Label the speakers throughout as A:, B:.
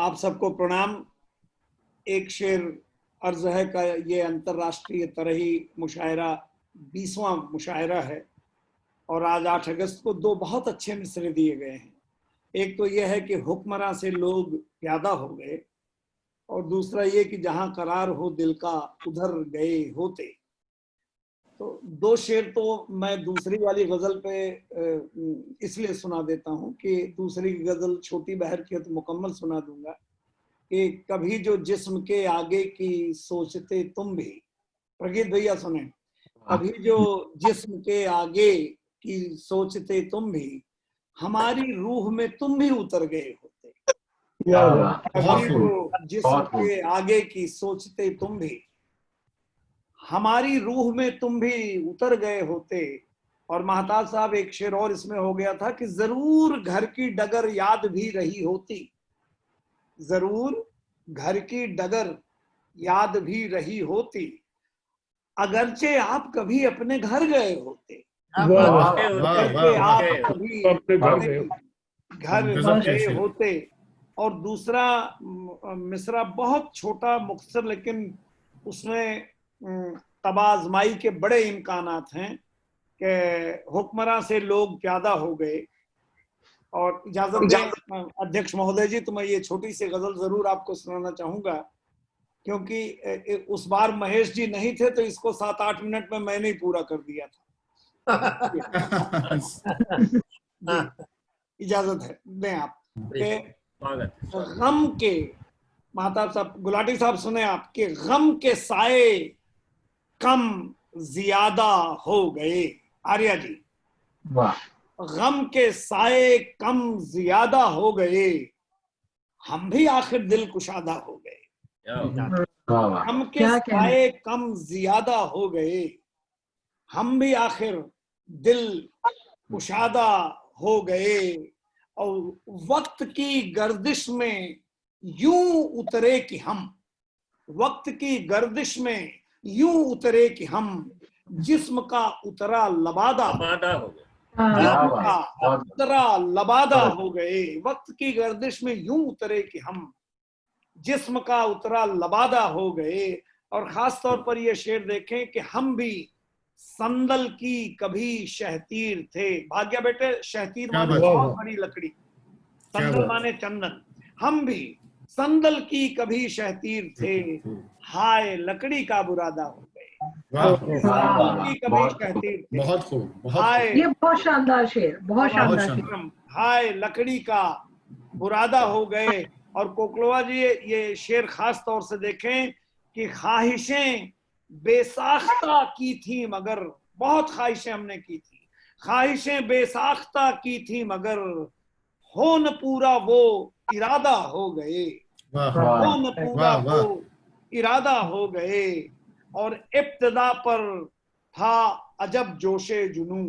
A: आप सबको प्रणाम। एक शेर अर्ज है का ये अंतर्राष्ट्रीय तरही मुशायरा 20वां मुशायरा है और आज 8 अगस्त को दो बहुत अच्छे मिसरे दिए गए हैं। एक तो यह है कि हुक्मरां से लोग प्यादा हो गए और दूसरा ये कि जहां करार हो दिल का उधर गए होते। तो दो शेर तो मैं दूसरी वाली गजल पे इसलिए सुना देता हूँ कि दूसरी गजल छोटी बहर की है तो मुकम्मल सुना दूंगा कि कभी जो जिस्म के आगे की सोचते तुम भी, प्रगीत भैया सुने, कभी जो जिस्म के आगे की सोचते तुम भी, हमारी रूह में तुम भी उतर गए होते। कभी जो जिस्म के आगे की सोचते तुम भी, हमारी रूह में तुम भी उतर गए होते। और महताब साहब एक शेर और इसमें हो गया था कि जरूर घर की डगर याद भी रही होती, जरूर घर की डगर याद भी रही होती, अगरचे आप कभी अपने घर गए होते। अगरचे आप कभी अपने घर गए होते। और दूसरा मिसरा बहुत छोटा मुख्तसर, लेकिन उसमें तबाजमाई के बड़े इम्कानात हैं कि हुक्मरां से लोग प्यादा हो गए। और इजाजत दें अध्यक्ष महोदय जी, तो मैं ये छोटी सी गजल जरूर आपको सुनाना चाहूंगा, क्योंकि उस बार महेश जी नहीं थे तो इसको 7-8 मिनट में मैंने ही पूरा कर दिया था। इजाजत है दें आप के गम के, महताब साहब गुलाटी साहब सुने आप, के गम के साए कम ज्यादा हो गए। आर्या जी, गम के साए कम ज्यादा हो गए, हम भी आखिर दिल कुशादा हो गए। गम के साए कम ज्यादा हो गए, हम भी आखिर दिल कुशादा हो गए। और वक्त की गर्दिश में यूं उतरे कि हम, वक्त की गर्दिश में यूं उतरे कि हम, जिस्म का उतरा लबादा हो गए। जिस्म का उतरा लबादा हो गए, वक्त की गर्दिश में यूं उतरे कि हम, जिस्म का उतरा लबादा हो गए। और खास तौर पर ये शेर देखें कि हम भी संदल की कभी शहतीर थे। भाग्या बेटे, शहतीर माने बहुत बड़ी लकड़ी, संदल माने चंदन। हम भी संदल की कभी शहतीर थे, हाय लकड़ी का बुरादा हो गए। संदल की कभी शहतीर थे,
B: बहुत खूब,
C: हाय, ये बहुत शानदार शेर, बहुत शानदार शेर।
A: हाय लकड़ी का बुरादा हो गए। और कोकलवा जी ये शेर खास तौर से देखें कि ख्वाहिशें बेसाख्ता की थी मगर, बहुत ख्वाहिशें हमने की थी, ख्वाहिशें बेसाख्ता की थी मगर, हो न पूरा वो इरादा हो गए। हो न पूरा वो इरादा हो गए। और इब्तिदा पर था अजब जोशे जुनू,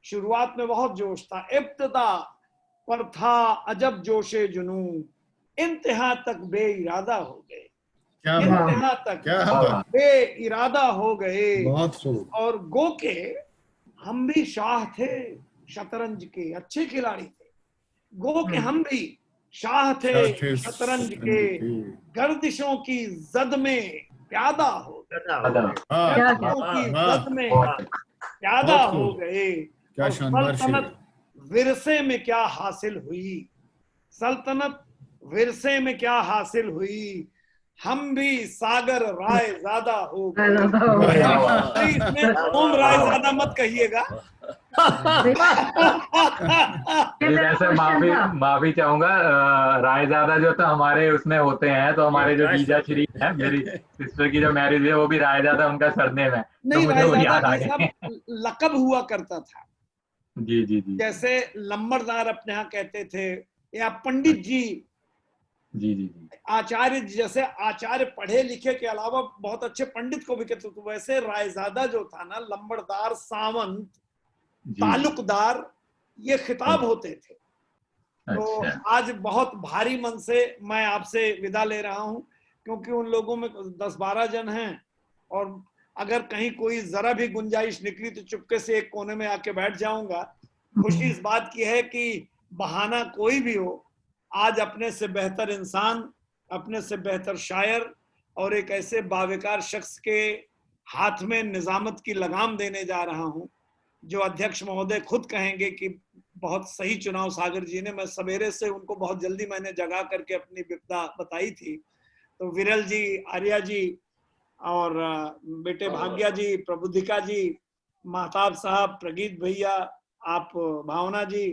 A: शुरुआत में बहुत जोश था, इब्तिदा पर था अजब जोशे जुनू, इंतहा तक बे इरादा हो गए। इंतहा तक बे इरादा हो गए। और गो के हम भी शाह थे शतरंज के, अच्छे खिलाड़ी थे। गो के हम भी शाह थे शतरंज के, गर्दिशों की जद में प्यादा हो गए। गर्दिशों की जद में प्यादा हो गए। और सल्तनत विरसे में क्या हासिल हुई, सल्तनत विरसे में क्या हासिल हुई, हम भी सागर राय ज्यादा हो गए। इसमें ओम राय ज्यादा मत कहिएगा।
D: वैसे माफी चाहूंगा, रायजादा जो था हमारे उसमें होते हैं, तो हमारे जो जीजा श्री है, मेरी सिस्टर की जो मैरिज है वो भी रायजादा उनका सरनेम है।
A: नहीं, रायजादा भाई साहब लकब हुआ करता था।
D: जी जी जी,
A: जैसे लंबरदार अपने यहाँ कहते थे, या पंडित जी,
D: जी जी जी,
A: आचार्य, जैसे आचार्य पढ़े लिखे के अलावा बहुत अच्छे पंडित को भी कहते थे, वैसे रायजादा जो था ना, लंबरदार, सावंत, तालुकदार, ये खिताब होते थे। तो आज बहुत भारी मन से मैं आपसे विदा ले रहा हूं, क्योंकि उन लोगों में 10-12 जन हैं, और अगर कहीं कोई जरा भी गुंजाइश निकली तो चुपके से एक कोने में आके बैठ जाऊंगा। खुशी इस बात की है कि बहाना कोई भी हो, आज अपने से बेहतर इंसान, अपने से बेहतर शायर और एक ऐसे बावकार शख्स के हाथ में निजामत की लगाम देने जा रहा हूं, जो अध्यक्ष महोदय खुद कहेंगे कि बहुत सही चुनाव सागर जी ने। मैं सवेरे से उनको बहुत जल्दी मैंने जगा करके अपनी विपदा बताई थी, तो विरल जी, आर्या जी और बेटे भाग्या जी, प्रबुद्धिका जी, महताब साहब, प्रगीत भैया, आप भावना जी,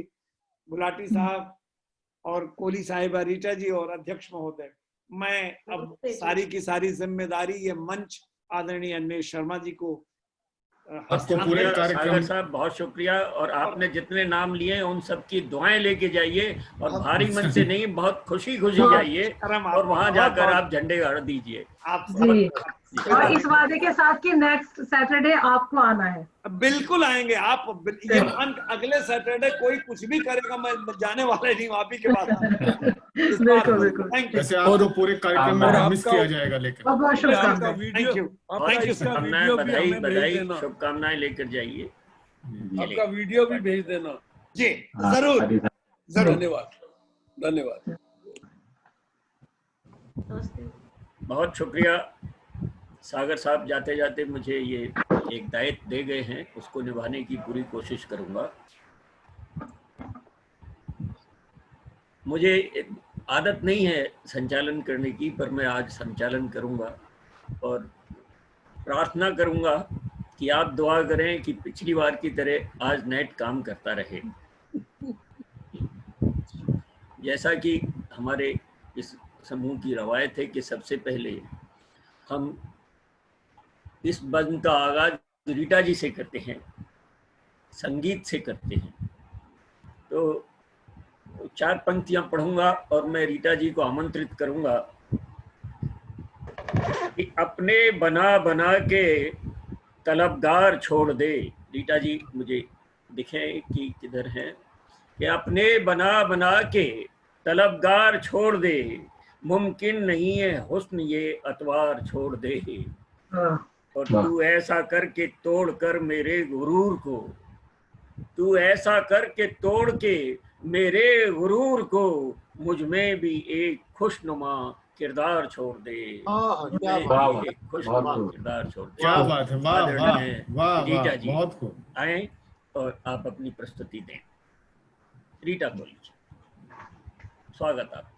A: गुलाटी साहब और कोहली साहिबा, रीटा जी और अध्यक्ष महोदय, मैं अब सारी की सारी जिम्मेदारी ये मंच आदरणीय अन्वेष शर्मा जी को
B: आपको पूरे
E: सागर साहब बहुत शुक्रिया। और आपने जितने नाम लिए हैं उन सबकी दुआएं लेके जाइए और भारी मन से नहीं, बहुत खुशी खुशी जाइए और वहां जाकर आप झंडे गाड़ दीजिए।
A: आप
C: जी, और इस वादे के साथ कि नेक्स्ट सैटरडे आपको आना है।
A: बिल्कुल आएंगे आप, ये अगले सैटरडे कोई कुछ भी करेगा, मैं जाने वाला नहीं आप ही के पास।
C: बिल्कुल बिल्कुल।
B: वैसे आपको पूरे कार्यक्रम में मिस किया जाएगा, लेकिन
C: बहुत शुभकामनाएं।
A: Thank you, thank you sir.
E: बधाई बधाई, शुभकामनाएं लेकर जाइए।
F: आपका वीडियो भी भेज देना
A: जी, जरूर जरूर।
F: धन्यवाद धन्यवाद।
E: बहुत शुक्रिया सागर साहब। जाते जाते मुझे ये एक दायित्व दे गए हैं, उसको निभाने की पूरी कोशिश करूंगा। मुझे आदत नहीं है संचालन करने की, पर मैं आज संचालन करूंगा और प्रार्थना करूंगा कि आप दुआ करें कि पिछली बार की तरह आज नेट काम करता रहे। जैसा कि हमारे इस समूह की रवायत है कि सबसे पहले हम इस बज़्म का आगाज रीटा जी से करते हैं, संगीत से करते हैं। तो 4 पंक्तियां पढ़ूंगा और मैं रीटा जी को आमंत्रित करूंगा कि अपने बना बना के तलबगार छोड़ दे। रीटा जी मुझे दिखें कि किधर हैं, कि अपने बना बना के तलबगार छोड़ दे, मुमकिन नहीं है हुस्न ये अतवार छोड़ दे। और तू ऐसा करके तोड़ कर मेरे गुरूर को, तू ऐसा करके तोड़ के मेरे गुरूर को, मुझ में भी एक खुशनुमा किरदार छोड़ दे। एक खुशनुमा किरदार छोड़ दे।
B: क्या बात है, वाह वाह वाह,
E: रीटा जी
B: बहुत खूब।
E: आए और आप अपनी प्रस्तुति दें। रीटा बोलिए, स्वागत आपका।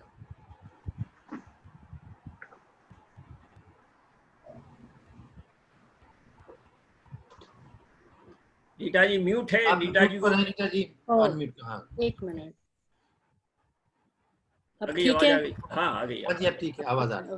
E: रीटा जी म्यूट है। रीटा जी को,
G: रीटा जी अनम्यूट। हाँ,
H: 1 मिनट। अब
E: अभी
H: ठीक
E: आवाज
H: है?
E: आ गई? हाँ आ गई।
G: जी अब ठीक है, आवाज आ रही है।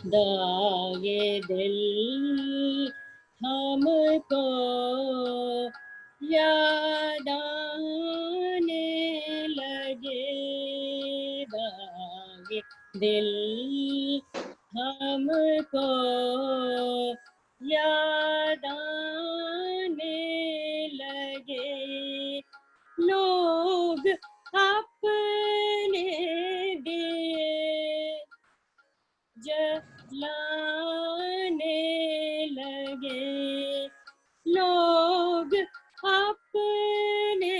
H: दागे दिल हमको याद आने लगे, दागे दिल हमको याद आने लगे, लोग अपने दिए जलाने लगे, लोग अपने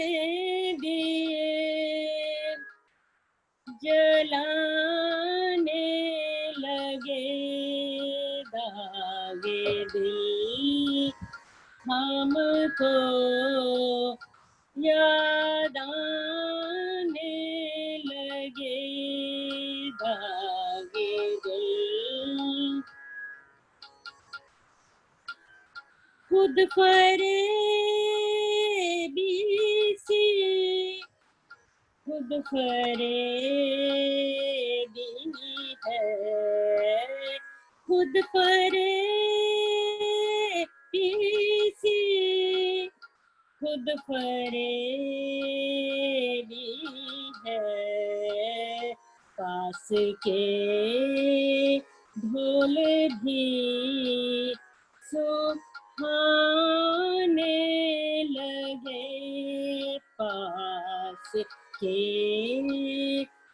H: दिए जलाने लगे, दागे दिल हमको याद आने लगे। खुद फरेबी सी, खुद फरेबी है, खुद फरेबी सी, खुद फरेबी है। पास के ढोल भी सुहाने लगे, पास के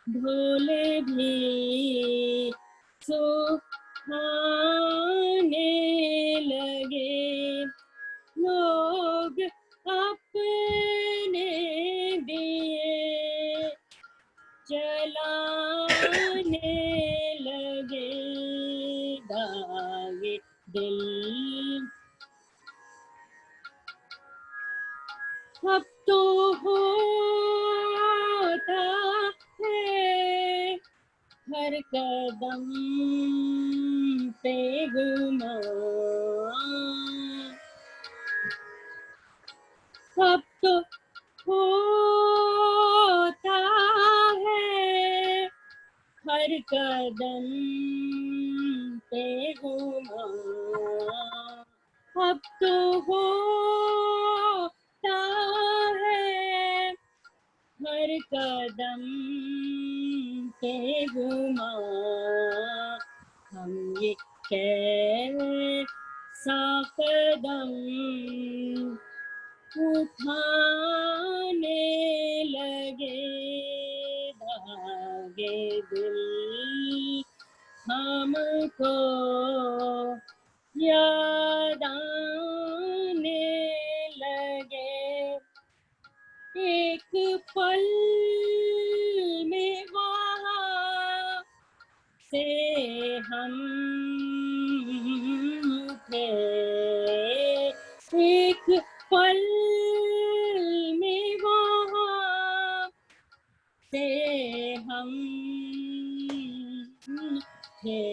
H: ढोल भी सुहाने लगे। लोग अपने दिए जलाने लगे, दागे दिल अब तो होता है हर कदम पे गुमान, अब तो होता है हर कदम पे गुमान, अब तो होता है हर कदम पे गुमान। हम ये कैसा कदम उठाने लगे, धागे दिल हमको याद आने लगे। एक पल में वहाँ से हम थे, एक पल में वहाँ से हम थे,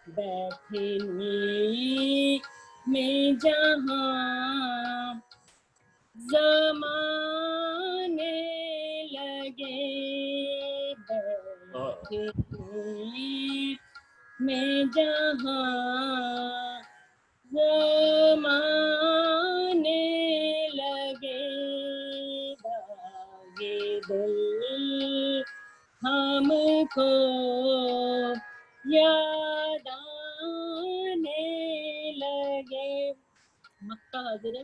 H: बैठने में जहाँ ज़माने लगे, बैठने में जहाँ ज़माने लगे, दागे दिल हमको याद आने लगे। मक्का हाजिर है।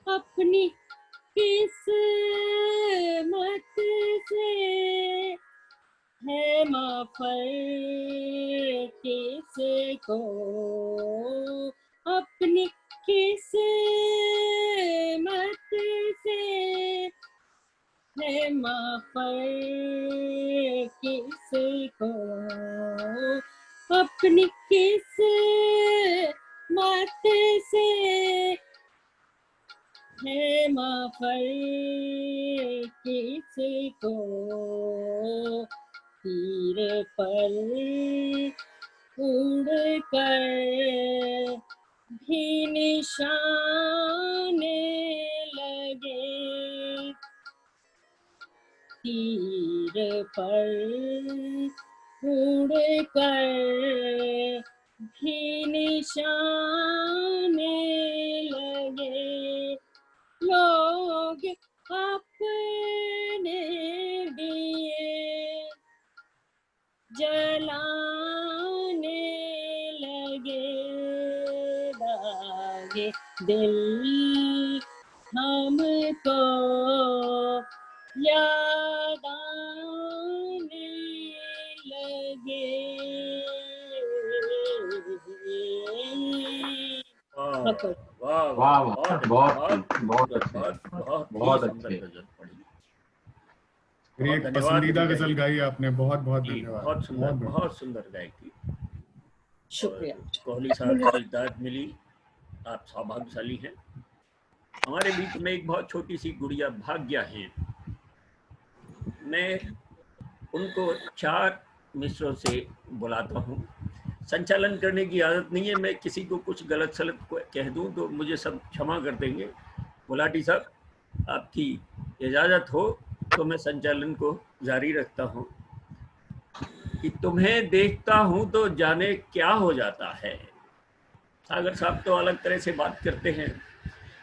H: अपनी किस्मत से है माफ़र किसको, अपनी किस्मत से है माफ़र किसको, अपनी किस्मत से है माफ़र किसको। तीर पर उड़ कर भी निशाने लगे, तीर पर उड़ कर भी निशाने लगे। लोग अपने दिए जलाने लगे, दागे दिल हमको याद आने लगे।
E: वाह
D: वाह बहुत अच्छे, बहुत अच्छे।
B: एक पसंदीदा गजल गाई आपने, बहुत बहुत
E: जी,
B: धन्यवाद।
E: बहुत सुंदर गायकी।
H: शुक्रिया।
E: कोहली साहब को इजाजत मिली, आप सौभाग्यशाली हैं। हमारे बीच में एक बहुत छोटी सी गुड़िया भाग्या हैं। मैं उनको 4 मिश्रों से बुलाता हूँ। संचालन करने की आदत नहीं है, मैं किसी को कुछ गलत सलत कह दूं तो मुझे सब क्षमा कर देंगे। गुलाटी साहब, आपकी इजाज़त हो तो मैं संचालन को जारी रखता हूँ। कि तुम्हें देखता हूँ तो जाने क्या हो जाता है। सागर साहब तो अलग तरह से बात करते हैं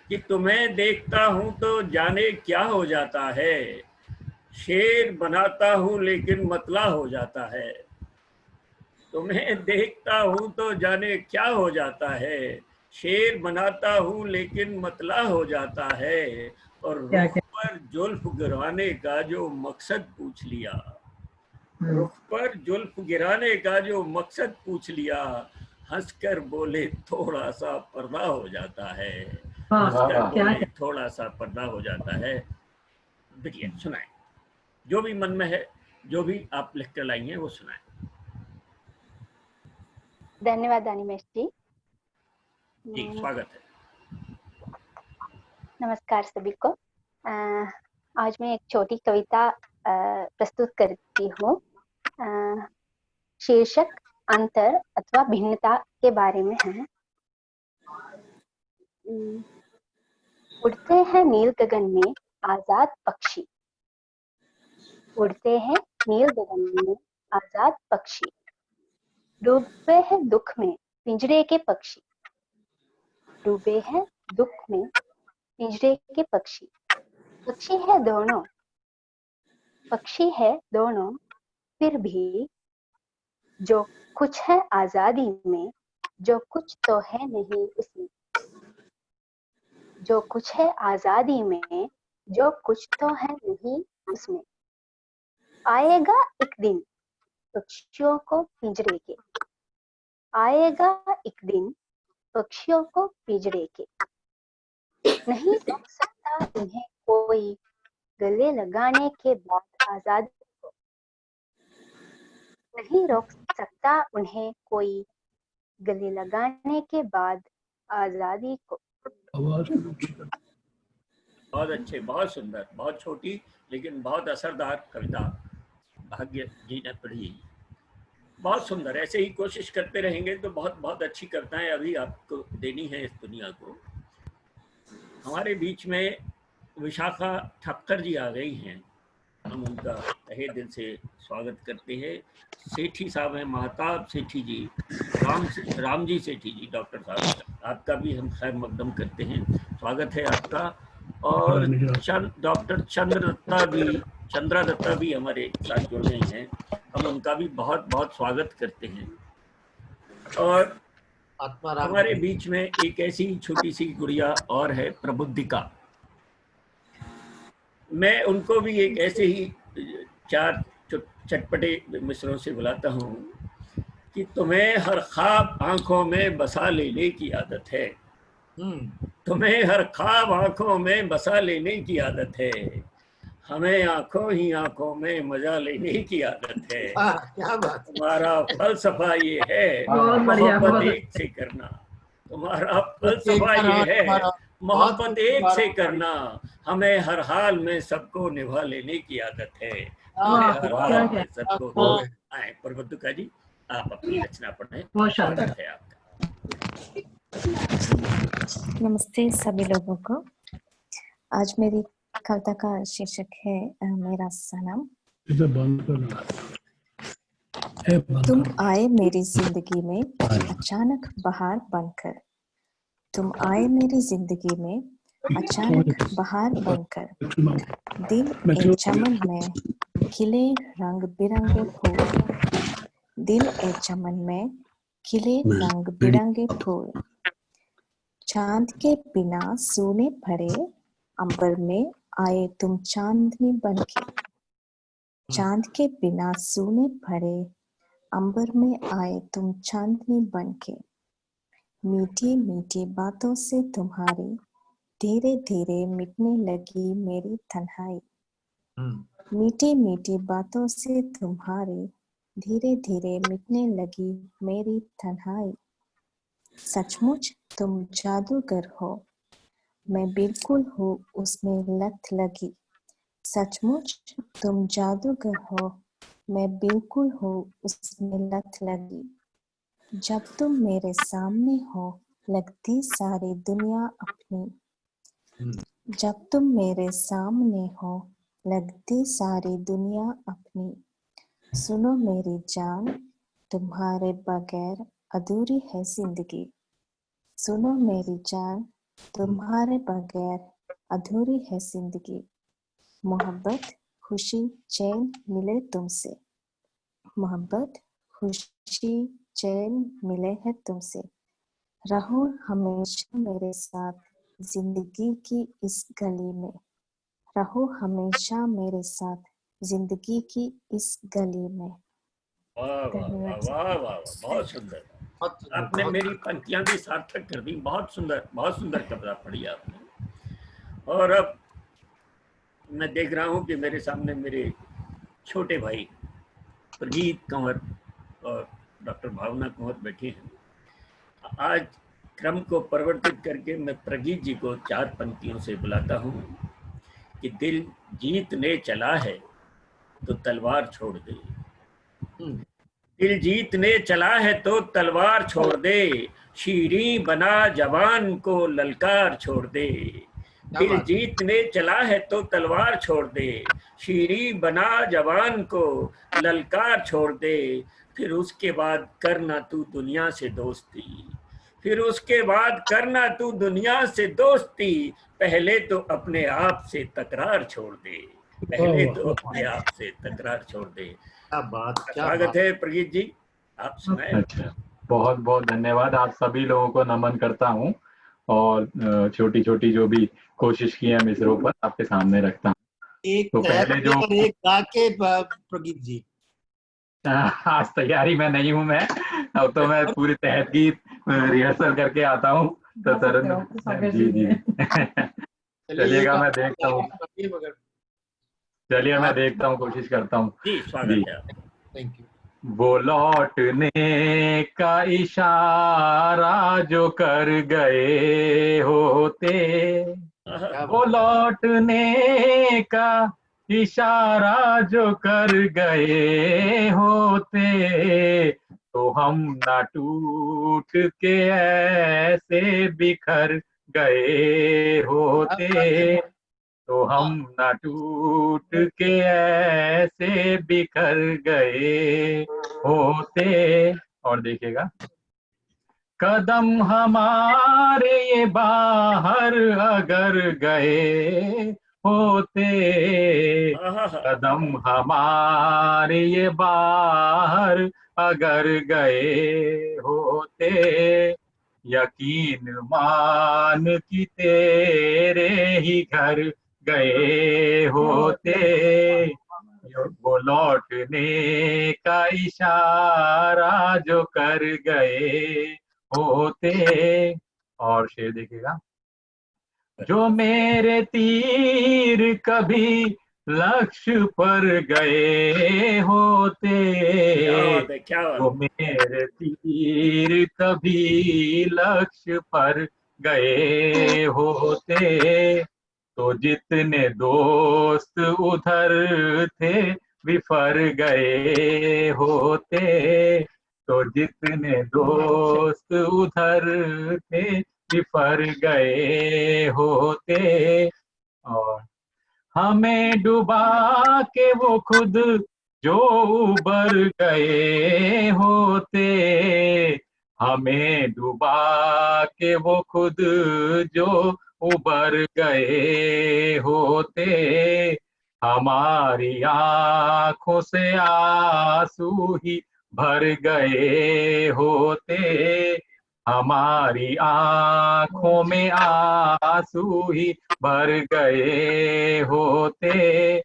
E: कि तुम्हें देखता हूँ तो जाने क्या हो जाता है, शेर बनाता हूँ लेकिन मतला हो जाता है। तुम्हें देखता हूँ तो जाने क्या हो जाता है, शेर बनाता हूँ लेकिन मतला हो जाता है। और रुख पर जुल्फ गिराने का जो मकसद पूछ लिया, रुख पर जुल्फ गिराने का जो मकसद पूछ लिया, हंसकर बोले थोड़ा सा पर्दा हो जाता है, हंसकर बोले थोड़ा सा पर्दा हो जाता है। देखिए, सुनाए जो भी मन में है, जो भी आप लिख कर लाई हैं वो सुनाए।
I: धन्यवाद अनिमेश जी।
E: जी, स्वागत है।
I: नमस्कार सभी को। आज मैं एक छोटी कविता प्रस्तुत करती हूँ। शीर्षक अंतर अथवा भिन्नता के बारे में है। उड़ते हैं नील गगन में आजाद पक्षी, उड़ते हैं नील गगन में आजाद पक्षी, डूबे हैं दुख में पिंजरे के पक्षी, डूबे हैं दुख में पिंजरे के पक्षी। पक्षी है दोनों, पक्षी है दोनों, फिर भी जो कुछ है आजादी में, जो कुछ तो है नहीं उसमें, जो कुछ है आजादी में, जो कुछ तो है नहीं उसमें। आएगा एक दिन पक्षियों को पिंजरे के, आएगा एक दिन पक्षियों को पिंजरे के। नहीं रोक सकता उन्हें कोई गले लगाने के बाद आजादी को, नहीं रोक सकता उन्हें कोई गले लगाने के बाद आजादी को।
E: बहुत अच्छे, बहुत सुंदर, बहुत छोटी लेकिन बहुत असरदार कविता भाग्य जी ने पढ़ी। बहुत सुंदर। ऐसे ही कोशिश करते रहेंगे तो बहुत बहुत अच्छी कविताएं अभी आपको देनी है इस दुनिया को। हमारे बीच में विशाखा ठक्कर जी आ गई हैं, हम उनका तहे दिल से स्वागत करते हैं। सेठी साहब हैं, महताब सेठी जी, राम जी सेठी जी, डॉक्टर साहब, आपका भी हम खैर मकदम करते हैं, स्वागत है आपका। और डॉक्टर चंद्रा दत्ता भी हमारे साथ जुड़ गई हैं, हम उनका भी बहुत बहुत स्वागत करते हैं। और हमारे बीच में एक ऐसी छोटी सी गुड़िया और है, प्रबुद्धिका। मैं उनको भी एक ऐसे ही 4 चटपटे मिसरों से बुलाता हूँ कि तुम्हें हर ख्वाब आंखों में बसा लेने की आदत है, तुम्हें हर ख्वाब आंखों में बसा लेने की आदत है, हमें आंखों ही आंखों में मजा लेने की आदत है।
G: क्या बात।
E: तुम्हारा फलसफा ये है मोहब्बत एक से करना, तुम्हारा फलसफा ये है मोहब्बत एक से करना, हमें हर हाल में सबको निभा लेने की आदत है, हमें हर हाल में सबको। आए प्रबुद्धिका जी, आप अपनी रचना पढ़ें, स्वागत है आपका।
J: नमस्ते सभी लोगों को। आज मेरी कविता का शीर्षक है मेरा सनम। तुम आए मेरी जिंदगी में अचानक बहार बनकर, तुम आए मेरी जिंदगी में अचानक बहार बनकर, दिल ए चमन में खिले रंग बिरंगे फूल, दिल ए चमन में खिले रंग बिरंगे फूल, चांद के बिना सोने भरे अंबर में आए तुम चांदनी बनके, चांद के बिना सोने भरे अंबर में आए तुम चांदनी बनके, मीठी मीठी बातों से तुम्हारी धीरे धीरे मिटने लगी मेरी तन्हाई, मीठी मीठी बातों से तुम्हारी धीरे धीरे मिटने लगी मेरी तन्हाई। सचमुच तुम जादूगर हो, मैं बिल्कुल हूँ उसमें लत लगी, सचमुच तुम जादूगर हो, मैं बिल्कुल हूँ उसमें लत लगी। जब तुम मेरे सामने हो लगती सारी दुनिया अपनी। जब तुम मेरे सामने हो लगती सारी दुनिया अपनी। सुनो मेरी जान, तुम्हारे बगैर अधूरी है जिंदगी। सुनो मेरी जान, तुम्हारे बगैर अधूरी है जिंदगी। मोहब्बत खुशी चैन मिले तुमसे। मोहब्बत खुशी चैन मिले हैं तुमसे। रहो हमेशा मेरे साथ जिंदगी की इस गली में। रहो हमेशा मेरे साथ जिंदगी की इस गली में।
E: वाह वाह वाह वाह वाह, बहुत सुंदर। आपने मेरी पंक्तियां भी सार्थक कर दी। बहुत सुंदर कविता पढ़ी आपने। और अब मैं देख रहा हूं कि मेरे सामने मेरे छोटे भाई प्रगीत कंवर और डॉक्टर भावना कंवर बैठे हैं। आज क्रम को परिवर्तित करके मैं प्रगीत जी को 4 पंक्तियों से बुलाता हूं कि दिल जीतने चला है तो तलवार छोड़ दे। दिल जीतने चला है तो तलवार छोड़ दे, शीरीं बना जवान को ललकार छोड़ दे। दिल जीतने चला है तो तलवार छोड़ दे, शीरीं बना जवान को ललकार छोड़ दे। फिर उसके बाद करना तू दुनिया से दोस्ती। फिर उसके बाद करना तू दुनिया से दोस्ती। पहले तो अपने आप से तकरार छोड़ दे। पहले तो अपने आप से तकरार छोड़ दे।
G: क्या बात, क्या
E: स्वागत है प्रगीत जी, आप सुनाए।
D: अच्छा, बहुत बहुत धन्यवाद। आप सभी लोगों को नमन करता हूँ और छोटी छोटी जो भी कोशिश की है मिसरों पर आपके सामने रखता हूँ।
G: एक
D: तो पहले जो
G: एक गा के प्रगीत जी।
D: आज तैयारी में नहीं हूँ मैं, अब तो मैं पूरी तहत की रिहर्सल करके आता हूँ। तो सर जी जी चलिएगा, मैं देखता हूँ। चलिए मैं देखता हूँ, कोशिश करता हूँ
E: जी। स्वागत है।
G: Thank you.
D: वो लौटने का इशारा जो कर गए होते, वो लौटने का इशारा जो कर गए होते, तो हम ना टूट के ऐसे बिखर गए होते। तो हम ना टूट के ऐसे बिखर गए होते। और देखिएगा, कदम हमारे ये बाहर अगर गए होते, कदम हमारे ये बाहर अगर गए होते, यकीन मान कि तेरे ही घर गए होते। वो लौटने का इशारा जो कर गए होते। और शेर देखिएगा, जो मेरे तीर कभी लक्ष्य पर गए होते, वो मेरे तीर कभी लक्ष्य पर गए होते, तो जितने दोस्त उधर थे बिफर गए होते। तो जितने दोस्त उधर थे बिफर गए होते। और हमें डुबा के वो खुद जो उबर गए होते, हमें डुबा के वो खुद जो उबर गए होते, हमारी आंखों से आंसू ही भर गए होते, हमारी आंखों में आंसू ही भर गए होते।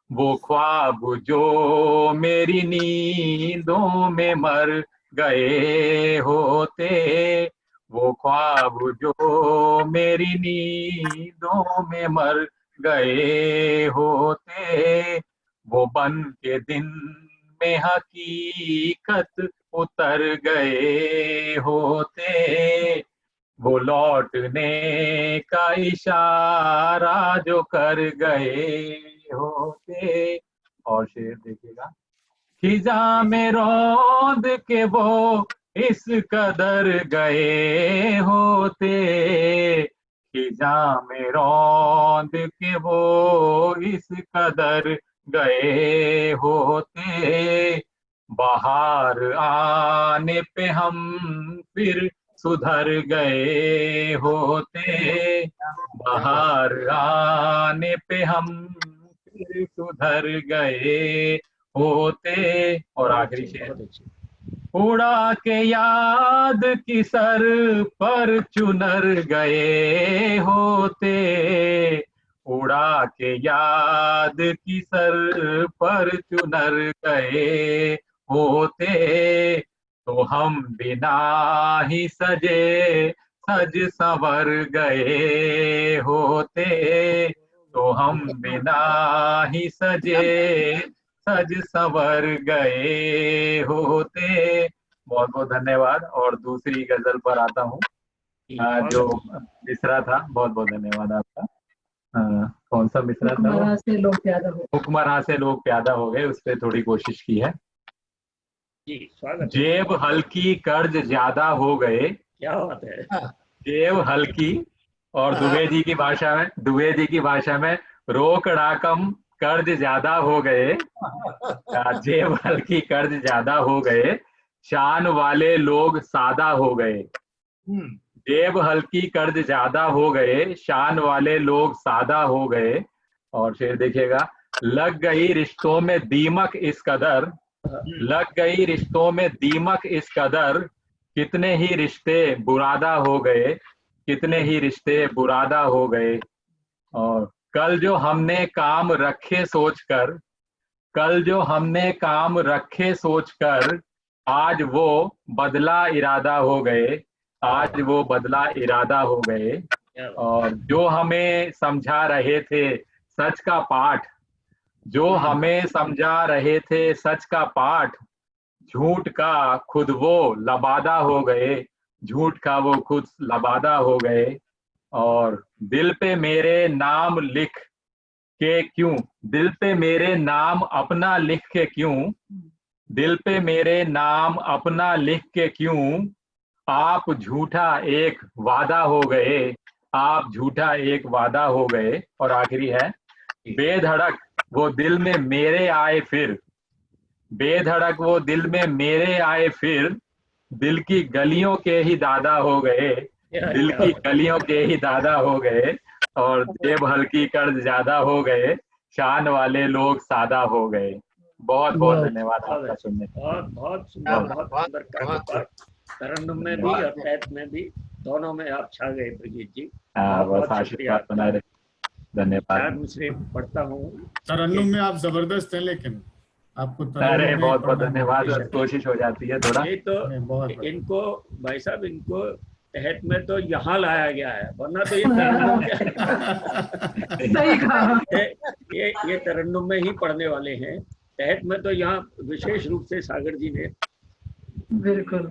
D: वो ख्वाब जो मेरी नींदों में मर गए होते, वो ख्वाब जो मेरी नींदों में मर गए होते, वो बन के दिन में हकीकत उतर गए होते। वो लौटने का इशारा जो कर गए होते। और शेर देखिएगा, खिजा में रौंद के वो इस कदर गए होते, खिजा में रौंद के वो इस कदर गए होते, बाहर आने पे हम फिर सुधर गए होते, बाहर आने पे हम फिर सुधर गए होते। और आखिरी शेर, उड़ा के याद की सर पर चुनर गए होते, उड़ा के याद की सर पर चुनर गए होते, तो हम बिना ही सजे सज संवर गए होते, तो हम बिना ही सजे सज संवर गए होते। बहुत बहुत धन्यवाद। और दूसरी गजल पर आता हूँ जो मिसरा था। बहुत बहुत धन्यवाद आपका। कौन सा मिसरा था?
C: हुक्मरां से लोग प्यादा हो,
D: हुक्मरां से लोग प्यादा हो गए, उस पर थोड़ी कोशिश की है।
E: जी स्वागत।
D: जेब हल्की कर्ज ज्यादा हो गए,
E: क्या बात है।
D: जेब हल्की, और दुबे जी की भाषा में रोकड़ा कम कर्ज ज्यादा हो गए, जेब हल्की कर्ज ज्यादा हो गए, शान वाले लोग सादा हो गए, जेब हल्की कर्ज ज्यादा हो गए, शान वाले लोग सादा हो गए। और शेर देखिएगा, लग गई रिश्तों में दीमक इस कदर, लग गई रिश्तों में दीमक इस कदर, कितने ही रिश्ते बुरादा हो गए, कितने ही रिश्ते बुरादा हो गए। और कल जो हमने काम रखे सोचकर, कल जो हमने काम रखे सोचकर, आज वो बदला इरादा हो गए, आज वो बदला इरादा हो गए। और जो हमें समझा रहे थे सच का पाठ, जो हमें समझा रहे थे सच का पाठ, झूठ का खुद वो लबादा हो गए, झूठ का वो खुद लबादा हो गए। और दिल पे मेरे नाम लिख के क्यों, दिल पे मेरे नाम अपना लिख के क्यों, दिल पे मेरे नाम अपना लिख के क्यों, आप झूठा एक वादा हो गए, आप झूठा एक वादा हो गए। और आखिरी है, बेधड़क वो दिल में मेरे आए फिर, बेधड़क वो दिल में मेरे आए फिर, दिल की गलियों के ही दादा हो गए, दिल की गलियों के ही दादा हो गए। और जेब हल्की कर्ज ज्यादा हो गए, शान वाले लोग सादा हो गए। बहुत बहुत धन्यवाद आपका सुनने।
E: बहुत सुंदर, बहुत सुंदर। तरन्नुम में भी और तहत में भी, दोनों में आप छा गए प्रगीत जी।
D: बस आशीर्वाद बनाए रहे। धन्यवाद।
E: मुझसे पढ़ता हूँ।
B: तरन्नुम में आप जबरदस्त हैं, लेकिन आपको
D: अरे बहुत बहुत धन्यवाद। कोशिश हो जाती है थोड़ा।
E: ये तो इनको भाई साहब, इनको तहत में तो यहाँ लाया गया है, वरना तो ये तरन्नुम
C: सही कहा।
E: ये तरन्नुम में ही पढ़ने वाले हैं। तहत में तो यहाँ विशेष रूप से सागर जी ने,
C: बिल्कुल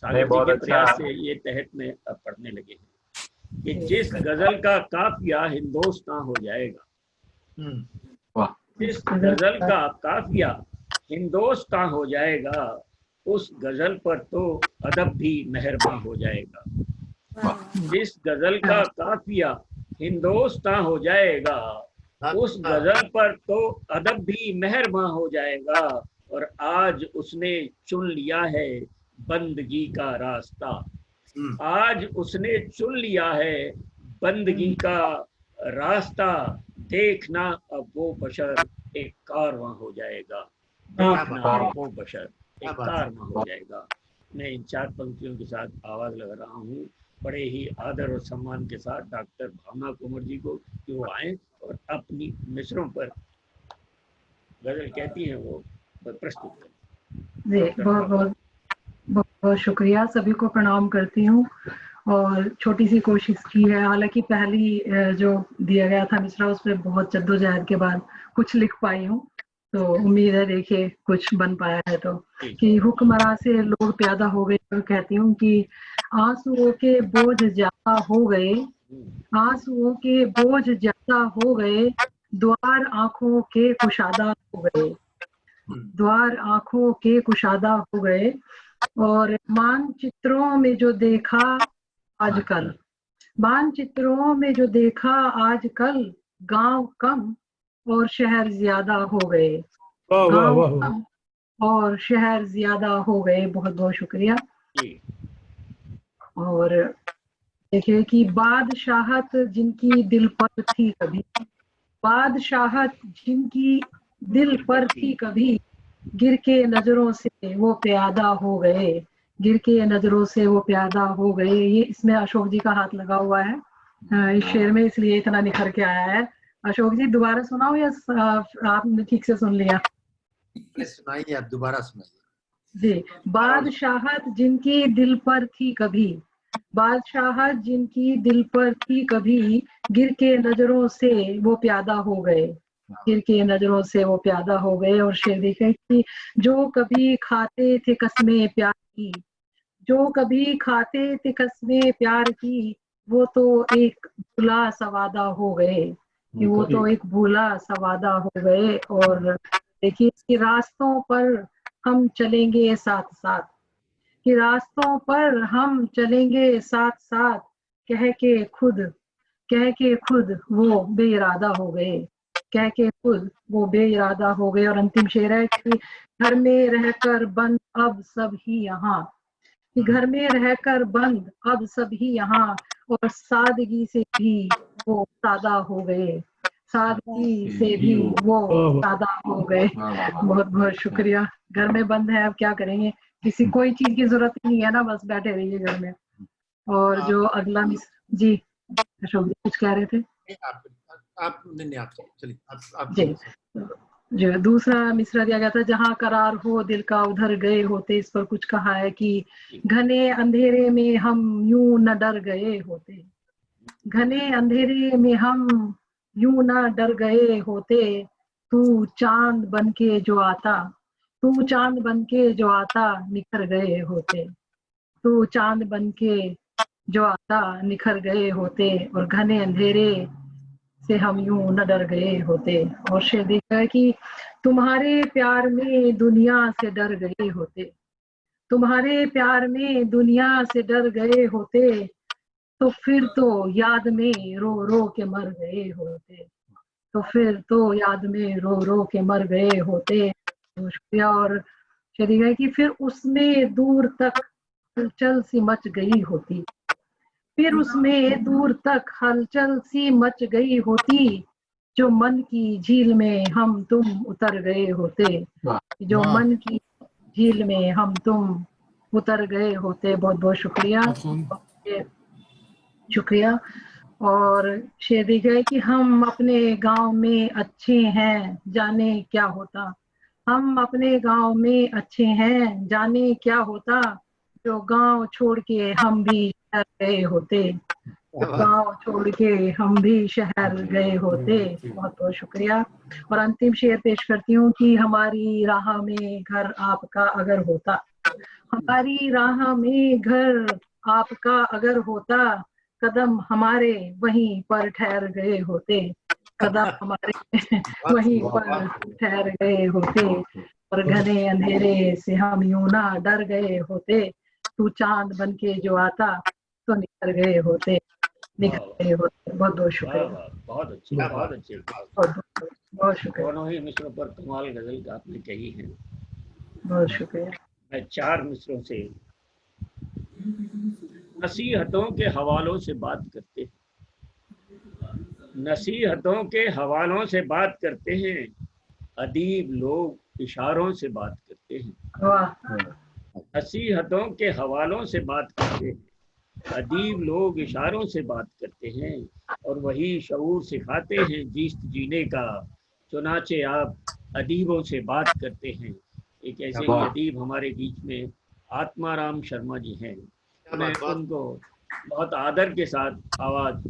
E: सागर जी के प्रयास से ये तहत में अब पढ़ने लगे हैं कि जिस गजल का काफिया हिंदुस्तान हो जाएगा, जिस गजल का काफिया हिंदुस्तान हो जाएगा, उस गजल पर तो अदब भी मेहरबान हो जाएगा। जिस गजल का काफिया हिंदुस्तान हो जाएगा, उस गजल पर तो अदब भी मेहरबान हो जाएगा। और आज उसने चुन लिया है बंदगी का रास्ता, आज उसने चुन लिया है बंदगी का रास्ता। देखना अब वो बशर एक कारवां हो जाएगा, देखना अब वो बशर एक कारवां हो जाएगा। मैं इन 4 पंक्तियों के साथ आवाज लगा रहा हूँ, बड़े ही आदर और सम्मान के साथ डॉक्टर भावना कुंवर जी को कि वो आए और अपनी मिसरों पर गजल कहती हैं वो प्रस्तुत करें।
C: जी बहुत बहुत शुक्रिया। सभी को प्रणाम करती हूँ और छोटी सी कोशिश की है। हालांकि पहली जो दिया गया था मिसरा, उस पर बहुत जद्दोजहद के बाद कुछ लिख पाई हूँ, तो उम्मीद है देखिए कुछ बन पाया है। तो कि हुक्मरां से लोग प्यादा हो गए, तो कहती हूँ कि आंसुओं के बोझ ज्यादा हो गए, आंसुओं के बोझ ज्यादा हो गए, द्वार आंखों के कुशादा हो गए, द्वार आंखों के कुशादा हो गए। और मानचित्रों में जो देखा आजकल, मानचित्रों में जो देखा आजकल, गांव कम और शहर ज्यादा हो गए, गांव कम और शहर ज्यादा हो गए। बहुत बहुत शुक्रिया। और देखिए कि बादशाहत जिनकी दिल पर थी कभी, बादशाहत जिनकी दिल पर थी कभी, गिर के नजरों से वो प्यादा हो गए, गिर के नजरों से वो प्यादा हो गए। ये इसमें अशोक जी का हाथ लगा हुआ है इस शेर में, इसलिए इतना निखर के आया है। अशोक जी दोबारा सुनाओ या आपने ठीक से सुन लिया?
G: सुनाइए, आप दोबारा सुनाइए
C: जी। बादशाहत जिनकी दिल पर थी कभी, बादशाहत जिनकी दिल पर थी कभी, गिर के नजरों से वो प्यादा हो गए, गिर के नजरों से वो प्यादा हो गए। और शेर देखें कि जो कभी खाते थे कसमें प्यार की, जो कभी खाते थे कसमें प्यार की, वो तो एक भूला सवादा हो गए, कि वो तो एक भूला सवादा हो गए। और देखिए कि रास्तों पर हम चलेंगे साथ साथ, कि रास्तों पर हम चलेंगे साथ साथ, कह के खुद वो बेइरादा हो गए, कह के खुद वो बेइरादा हो गए। और अंतिम शेर है कि घर में रहकर बंद अब सब ही यहाँ, कि घर में रहकर बंद अब सब ही यहाँ, और सादगी से भी वो सादा हो गए, सादगी से भी वो सादा हो गए। बहुत बहुत शुक्रिया। घर में बंद है, अब क्या करेंगे, किसी कोई चीज की जरूरत नहीं है ना, बस बैठे रहिए घर में। और जो अगला जी अशोक जी कुछ कह रहे थे? चलिए जो दूसरा मिसरा दिया गया था, जहाँ करार हो दिल का उधर गए होते, इस पर कुछ कहा है कि घने अंधेरे में हम यूं न डर गए होते, घने अंधेरे में हम यूं न डर गए होते, तू चांद बन के जो आता, तू चांद बन के जो आता निखर गए होते, तू चांद बन के जो आता निखर गए होते, और घने अंधेरे से हम यूं न डर गए होते। और शेर देखा है कि तुम्हारे प्यार में दुनिया से डर गए होते, तुम्हारे प्यार में दुनिया से डर गए होते, तो फिर तो याद में रो रो के मर गए होते, तो फिर तो याद में रो रो के मर गए होते। शुक्रिया। और शेर है कि फिर उसमें दूर तक हलचल सी मच गई होती, फिर उसमें दूर तक हलचल सी मच गई होती, जो मन की झील में हम तुम उतर गए होते, जो मन की झील में हम तुम उतर गए होते। बहुत बहुत शुक्रिया, शुक्रिया। और शेर देखा है कि हम अपने गांव में अच्छे हैं, जाने क्या होता, हम अपने गांव में अच्छे हैं, जाने क्या होता, जो गांव छोड़ के हम भी शहर गए होते, गांव छोड़ के हम भी शहर गए होते। बहुत बहुत शुक्रिया। और अंतिम शेर पेश करती हूँ कि हमारी राह में घर आपका अगर होता, हमारी राह में घर आपका अगर होता, कदम हमारे वहीं पर ठहर गए होते, कदम हमारे वहीं पर ठहर गए होते, और घने अंधेरे से हम यूं ना डर गए होते, तू चांद बन के जो आता तो निकल गए होते, निकल गए होते। बहुत बहुत शुक्रिया।
E: बहुत अच्छे, बहुत अच्छे,
C: बहुत शुक्रिया।
E: दोनों ही मिसरों पर कमाल गजल आपने कही है।
C: बहुत शुक्रिया।
E: मैं 4 मिसरों से नसीहतों के हवालों से बात करते हैं, नसीहतों के हवालों से बात करते हैं, अदीब लोग इशारों से बात करते हैं, नसीहतों के हवालों से बात करते हैं, अदीब लोग इशारों से बात करते हैं, और वही शऊर सिखाते हैं जीस्त जीने का, चुनाचे आप अदीबों से बात करते हैं। एक ऐसे ही अदीब हमारे बीच में आत्माराम शर्मा जी हैं, मैं उनको बहुत आदर के साथ आवाज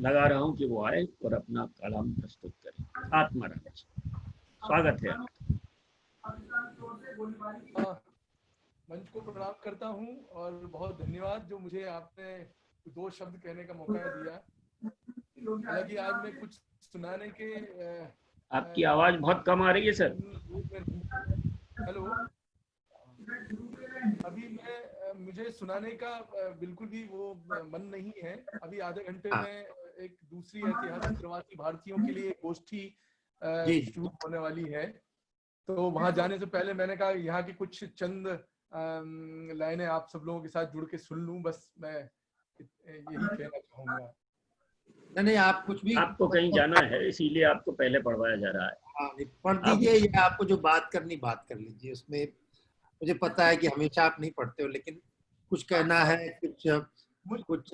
E: लगा रहा हूं कि वो आए और अपना कलाम प्रस्तुत करें। आत्माराम जी, स्वागत है
F: मंच को प्रणाम करता हूं और बहुत धन्यवाद जो मुझे आपने 2 शब्द कहने का मौका दिया। हालांकि आज मैं कुछ सुनाने के
E: आपकी आवाज बहुत कम आ रही है सर।
F: हेलो, अभी मुझे सुनाने का बिल्कुल भी वो मन नहीं है। अभी आधे घंटे में एक दूसरी ऐतिहासिक प्रवासी भारतीयों के लिए गोष्ठी शुरू होने वाली है, तो वहां जाने से पहले मैंने कहा यहाँ की कुछ चंद लाइनें आप सब लोगों के साथ जुड़ के सुन लूं, बस मैं यही कहना चाहूंगा।
G: नहीं, आप कुछ भी,
E: आपको कहीं जाना है इसीलिए आपको पहले पढ़वाया जा रहा है।
G: हाँ, पढ़ दीजिए, या आपको जो बात करनी बात कर लीजिए। उसमें मुझे पता है कि हमेशा आप नहीं पढ़ते हो, लेकिन कुछ कहना है, कुछ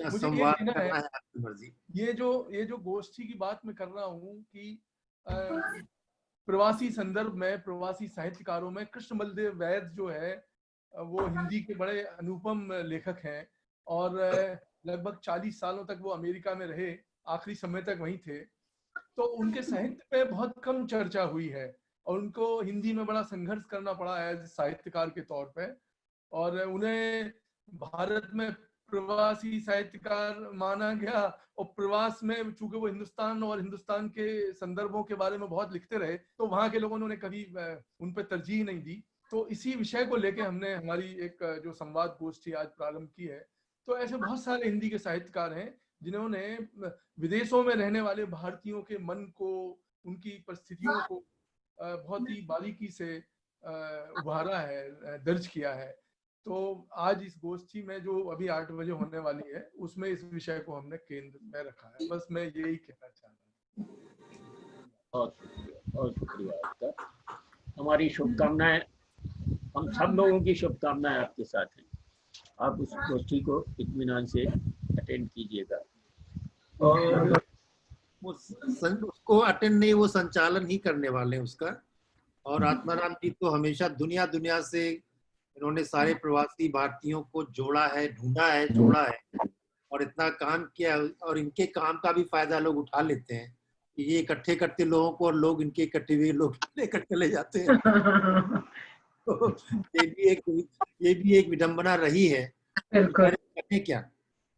G: संवाद करना है, आपकी मर्जी।
F: ये जो गोष्ठी की बात मैं कर रहा हूँ कि प्रवासी संदर्भ में, प्रवासी साहित्यकारों में कृष्ण बलदेव वैद जो है वो हिंदी के बड़े अनुपम लेखक हैं और लगभग 40 सालों तक वो अमेरिका में रहे, आखिरी समय तक वहीं थे। तो उनके साहित्य पे बहुत कम चर्चा हुई है और उनको हिंदी में बड़ा संघर्ष करना पड़ा है साहित्यकार के तौर पे, और उन्हें भारत में प्रवासी साहित्यकार माना गया। और प्रवास में चूंकि वो हिंदुस्तान और हिंदुस्तान के संदर्भों के बारे में बहुत लिखते रहे, तो वहां के लोगों ने उन्हें कभी उन पर तरजीह नहीं दी। तो इसी विषय को लेके हमने हमारी एक जो संवाद गोष्ठी आज प्रारंभ की है। तो ऐसे बहुत सारे हिंदी के साहित्यकार हैं जिन्होंने विदेशों में रहने वाले भारतीयों के मन को, उनकी परिस्थितियों को बहुत ही बारीकी से उभारा है, दर्ज किया है। तो आज इस गोष्ठी में जो अभी 8 बजे होने वाली है, उसमें इस विषय को हमने केंद्र में रखा है। बस मैं यही कहना चाह रहा हूँ।
E: बहुत शुक्रिया आपका। हमारी शुभकामनाएं, हम सब लोगों की शुभकामनाएं आपके साथ हैं। आप उस गोष्ठी को इत्मीनान से अटेंड कीजिएगा।
G: और उसको अटेंड नहीं, वो संचालन ही करने वाले हैं उसका। और आत्माराम जी तो हमेशा दुनिया से इन्होंने सारे प्रवासी भारतीयों को जोड़ा है, ढूंढा है, जोड़ा है और इतना काम किया। और इनके काम का भी फायदा लोग उठा लेते हैं कि ये इकट्ठे करते लोगों को और लोग इनके इकट्ठे हुए लोग लेकर चले जाते हैं। तो ये भी एक विडंबना रही है। करने क्या,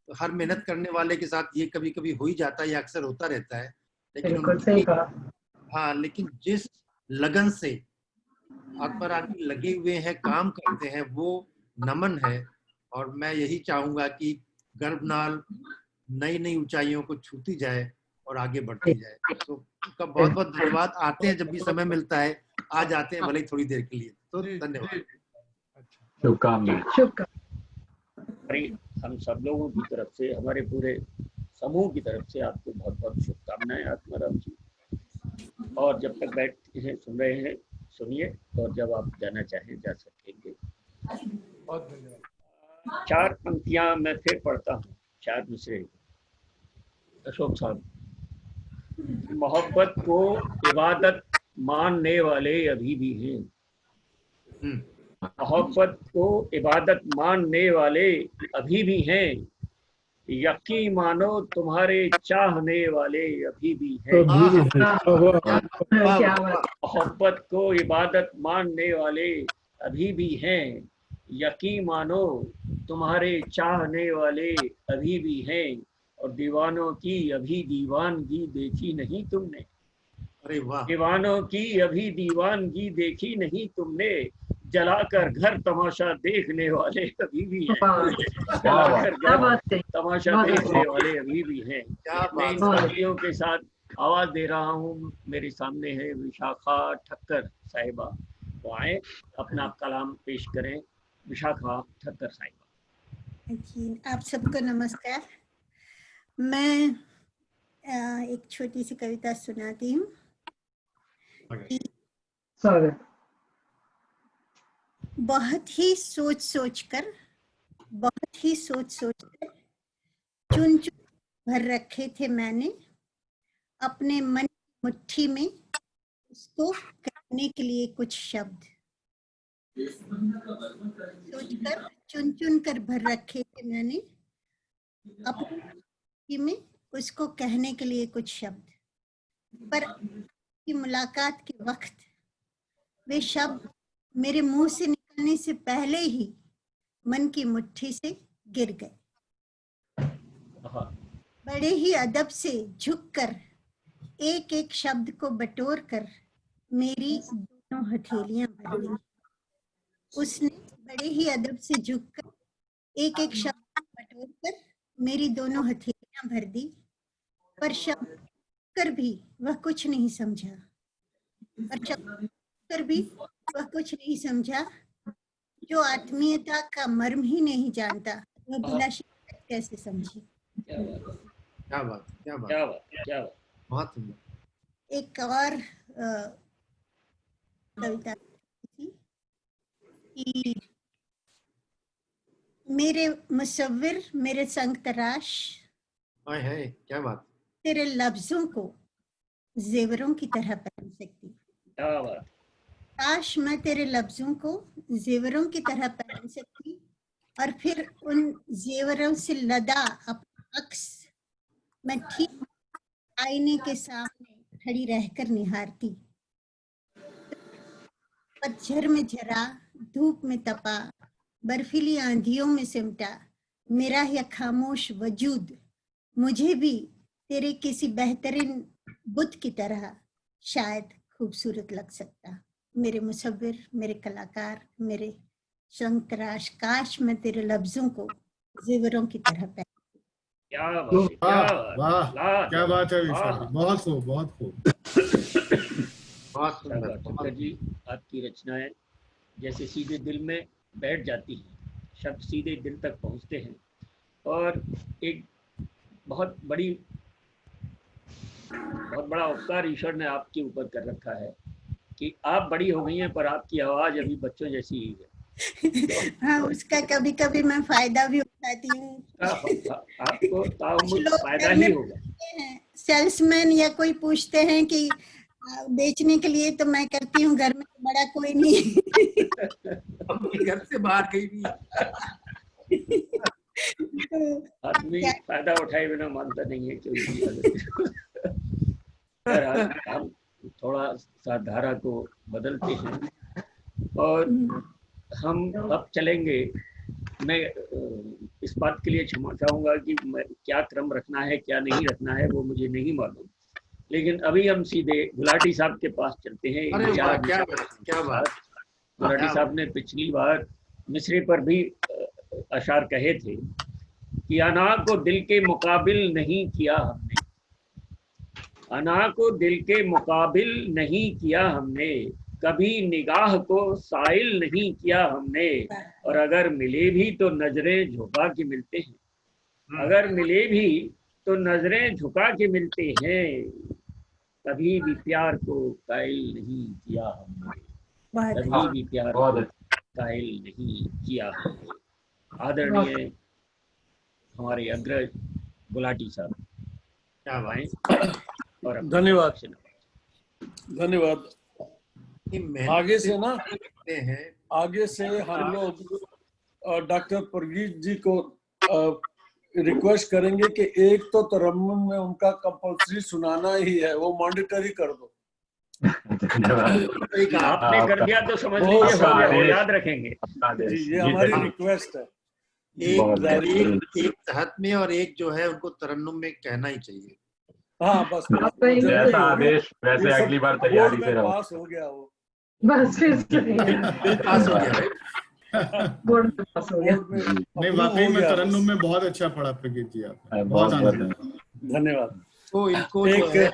G: तो हर मेहनत करने वाले के साथ ये कभी कभी हो ही जाता है, ये अक्सर होता रहता है। लेकिन हाँ, लेकिन जिस लगन से आत्माराम जी लगे हुए हैं, काम करते हैं, वो नमन है। और मैं यही चाहूंगा कि गर्भनाल नई नई ऊंचाइयों को छूती जाए और आगे बढ़ती जाए। तो उनका बहुत बहुत धन्यवाद। आते हैं जब भी समय मिलता है, आ जाते हैं भले ही थोड़ी देर के लिए। तो धन्यवाद,
D: शुभकामनाएं।
E: हम सब लोगों की तरफ से, हमारे पूरे समूह की तरफ से आपको बहुत बहुत शुभकामनाएं आत्माराम जी। और जब तक बैठे हैं, सुन रहे हैं, सुनिए, और जब आप जाना चाहें जा सकेंगे।
F: बहुत धन्यवाद।
E: 4 पंक्तियां मैं फिर पढ़ता हूँ, 4 मिसरे। अशोक साहब, मोहब्बत को इबादत मानने वाले अभी भी हैं। मोहब्बत को इबादत मानने वाले अभी भी हैं। यकीन मानो तुम्हारे चाहने वाले अभी भी हैं। मोहब्बत को इबादत मानने वाले अभी भी हैं। यकीन मानो तुम्हारे चाहने वाले अभी भी हैं। और दीवानों की अभी दीवानगी देखी नहीं तुमने।
G: अरे वाह।
E: दीवानों की अभी दीवानगी देखी नहीं तुमने। जलाकर घर तमाशा देखने वाले अभी भी हैं। जलाकर घर तमाशा देखने वाले अभी भी हैं। मैं इन पंक्तियों के साथ आवाज दे रहा हूँ। मेरे सामने है विशाखा ठक्कर साहिबा, वो आए अपना कलाम पेश करें। विशाखा ठक्कर साहिबा
K: जी, आप सबको नमस्कार। मैं एक छोटी सी कविता सुनाती हूँ। बहुत ही सोच सोचकर चुन चुन भर रखे थे मैंने अपने मन की मुट्ठी में, उसको कहने के लिए कुछ शब्द। सोचकर चुन चुन कर भर रखे थे मैंने अपनी मुट्ठी में, उसको कहने के लिए कुछ शब्द। पर की मुलाकात के वक्त वे शब्द मेरे मुंह से निकलने से पहले ही मन की मुट्ठी से गिर गए। बड़े ही अदब से झुककर एक एक शब्द को बटोर कर मेरी दोनों हथेलियां भर दी। उसने बड़े ही अदब से झुककर एक एक शब्द को बटोर कर मेरी दोनों हथेलियां भर दी, पर शब्द कर भी वह कुछ नहीं समझा, पर शब्द कर भी वह कुछ नहीं समझा। जो आत्मीयता का मर्म ही नहीं जानता वह बिना शिकायत कैसे समझे।
G: क्या बात, क्या बात,
E: क्या बात, क्या बात।
G: बहुत सुंदर।
K: एक और कविता थी कि मेरे मुसव्विर मेरे संग तराश,
G: हाय हाय, क्या बात।
K: तेरे लफ्जों को जेवरों की तरह पहन सकती।
E: क्या बात।
K: काश मैं तेरे लफ्जों को जेवरों की तरह पहन सकती और फिर उन जेवरों से लदा अपना अक्स मैं ठीक आईने के सामने खड़ी रहकर निहारती। पतझड़ में झरा, धूप में तपा, बर्फीली आंधियों में सिमटा मेरा यह खामोश वजूद मुझे भी तेरे किसी बेहतरीन बुत की तरह शायद खूबसूरत लग सकता। मेरे मुसव्विर, मेरे कलाकार, मेरे शंकराश, काश मैं तेरे लफ्जों को जेवरों की तरह पहन।
E: क्या बात है, क्या बात,
B: वाह, क्या बात है विशाल जी, बहुत खूब, बहुत खूब।
G: बहुत सुंदर।
E: शंकर जी, आपकी रचनाएं जैसे सीधे दिल में बैठ जाती हैं, शब्द सीधे दिल तक पहुंचते हैं और एक बहुत बड़ा उपकार ईश्वर ने आपके ऊपर कर रखा है कि आप बड़ी हो गई हैं पर आपकी आवाज अभी बच्चों जैसी ही है।
K: हाँ, उसका कभी कभी मैं फायदा भी उठाती हूँ।
E: आपको ताउम्र फायदा
K: करने
E: ही होगा।
K: सेल्समैन या कोई पूछते हैं कि बेचने के लिए, तो मैं करती हूँ घर में बड़ा कोई नहीं।
G: अपने घर से बाहर कहीं भी
E: आदमी फायदा उठाए बिना मानता नहीं है क्योंकि हम थोड़ा सा धारा को बदलते हैं और हम अब चलेंगे। मैं इस बात के लिए क्षमा चाहूंगा कि क्या क्रम रखना है क्या नहीं रखना है वो मुझे नहीं मालूम, लेकिन अभी हम सीधे गुलाटी साहब के पास चलते हैं।
G: क्या बात।
E: गुलाटी साहब ने पिछली बार मिसरे पर भी अशार कहे थे कि अना को दिल के मुकाबिल नहीं किया हमने, अना को दिल के मुकाबिल नहीं किया हमने, कभी निगाह को साइल नहीं किया हमने, और अगर मिले भी तो नजरें झुका के मिलते हैं, अगर मिले भी तो नजरें झुका के मिलते हैं, कभी भी प्यार को कायल नहीं किया हमने, कभी भी प्यार को कायल नहीं किया हमने। आदरणीय हमारे अग्रज गुलाटी साहब, क्या भाई। और
L: धन्यवाद, धन्यवाद। आगे से हम लोग डॉक्टर परगीज जी को रिक्वेस्ट करेंगे कि एक तो तरन्नुम में उनका कंपल्सरी सुनाना ही है, वो मॉनिटरी कर दो।
E: आपने कर दिया तो समझ लीजिए हो गया, वो याद रखेंगे
L: जी, ये हमारी रिक्वेस्ट है।
G: एक तहत में और एक जो है उनको तरन्नुम में कहना ही चाहिए।
L: हाँ बस
D: जैसा आदेश वैसे अगली बार तैयारी से रहो।
L: पास हो गया वो,
C: बस फिर
G: पास हो गया।
C: बोर्ड में पास हो गया।
B: नहीं वाकई में तरन्नुम में बहुत अच्छा पढ़ा प्रगीत जी, आपने बहुत
L: धन्यवाद।
G: तो इनको एक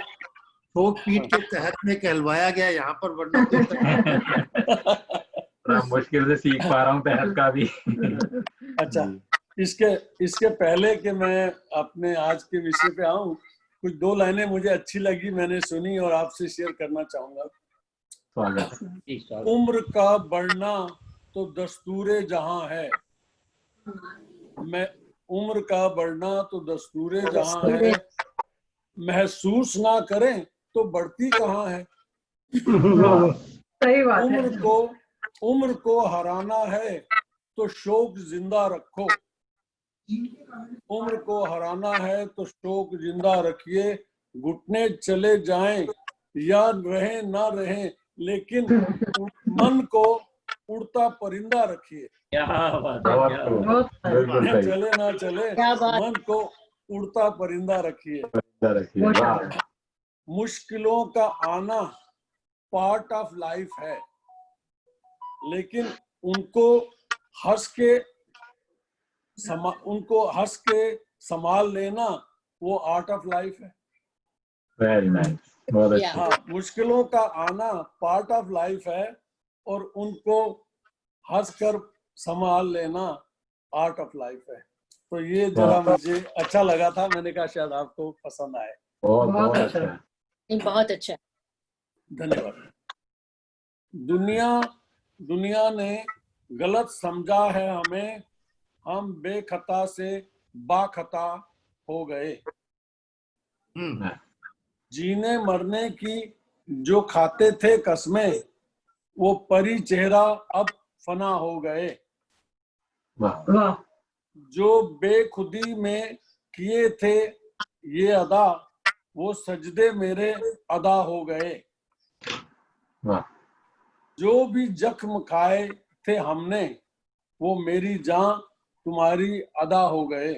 G: ठोक पीट के तहत में कहलवाया गया यहाँ पर, वरना
D: तो मुश्किल से सीख पा रहा हूँ तहत का भी।
L: अच्छा, इसके पहले कि मैं अपने आज के विषय पे आऊं, कुछ दो लाइनें मुझे अच्छी लगी, मैंने सुनी और आपसे शेयर करना चाहूंगा। उम्र का बढ़ना तो दस्तूरे जहां है, मैं उम्र का बढ़ना तो दस्तूरे जहां है, महसूस ना करें तो बढ़ती कहाँ है।
C: सही बात है।
L: उम्र को हराना है तो शौक जिंदा रखो, उम्र को हराना है तो शौक जिंदा रखिए, घुटने चले जाएं याद रहे ना रहे, लेकिन मन को उड़ता परिंदा रखिए। चले ना चले, मन को उड़ता परिंदा रखिए। मुश्किलों का आना पार्ट ऑफ लाइफ है, लेकिन उनको हंस के संभाल लेना वो आर्ट ऑफ लाइफ है।
D: वेरी नाइस, बहुत
H: Yeah.
D: अच्छा।
L: हाँ, मुश्किलों का आना पार्ट ऑफ लाइफ है और उनको हंसकर संभाल लेना आर्ट ऑफ लाइफ है। तो ये जरा मुझे अच्छा लगा था, मैंने कहा शायद आपको पसंद आए।
D: बहुत
C: बहुत
D: बहुत
C: अच्छा।
D: अच्छा।
H: नहीं, बहुत अच्छा।
L: धन्यवाद। दुनिया ने गलत समझा है हमें, हम बेखता से बाखता हो गए। जीने मरने की जो खाते थे कसमें, वो परी चेहरा अब फना हो गए।
C: वाह।
L: जो बेखुदी में किए थे ये अदा, वो सजदे मेरे अदा हो गए।
D: वाह।
L: जो भी जख्म खाए थे हमने, वो मेरी जान तुम्हारी अदा हो गए।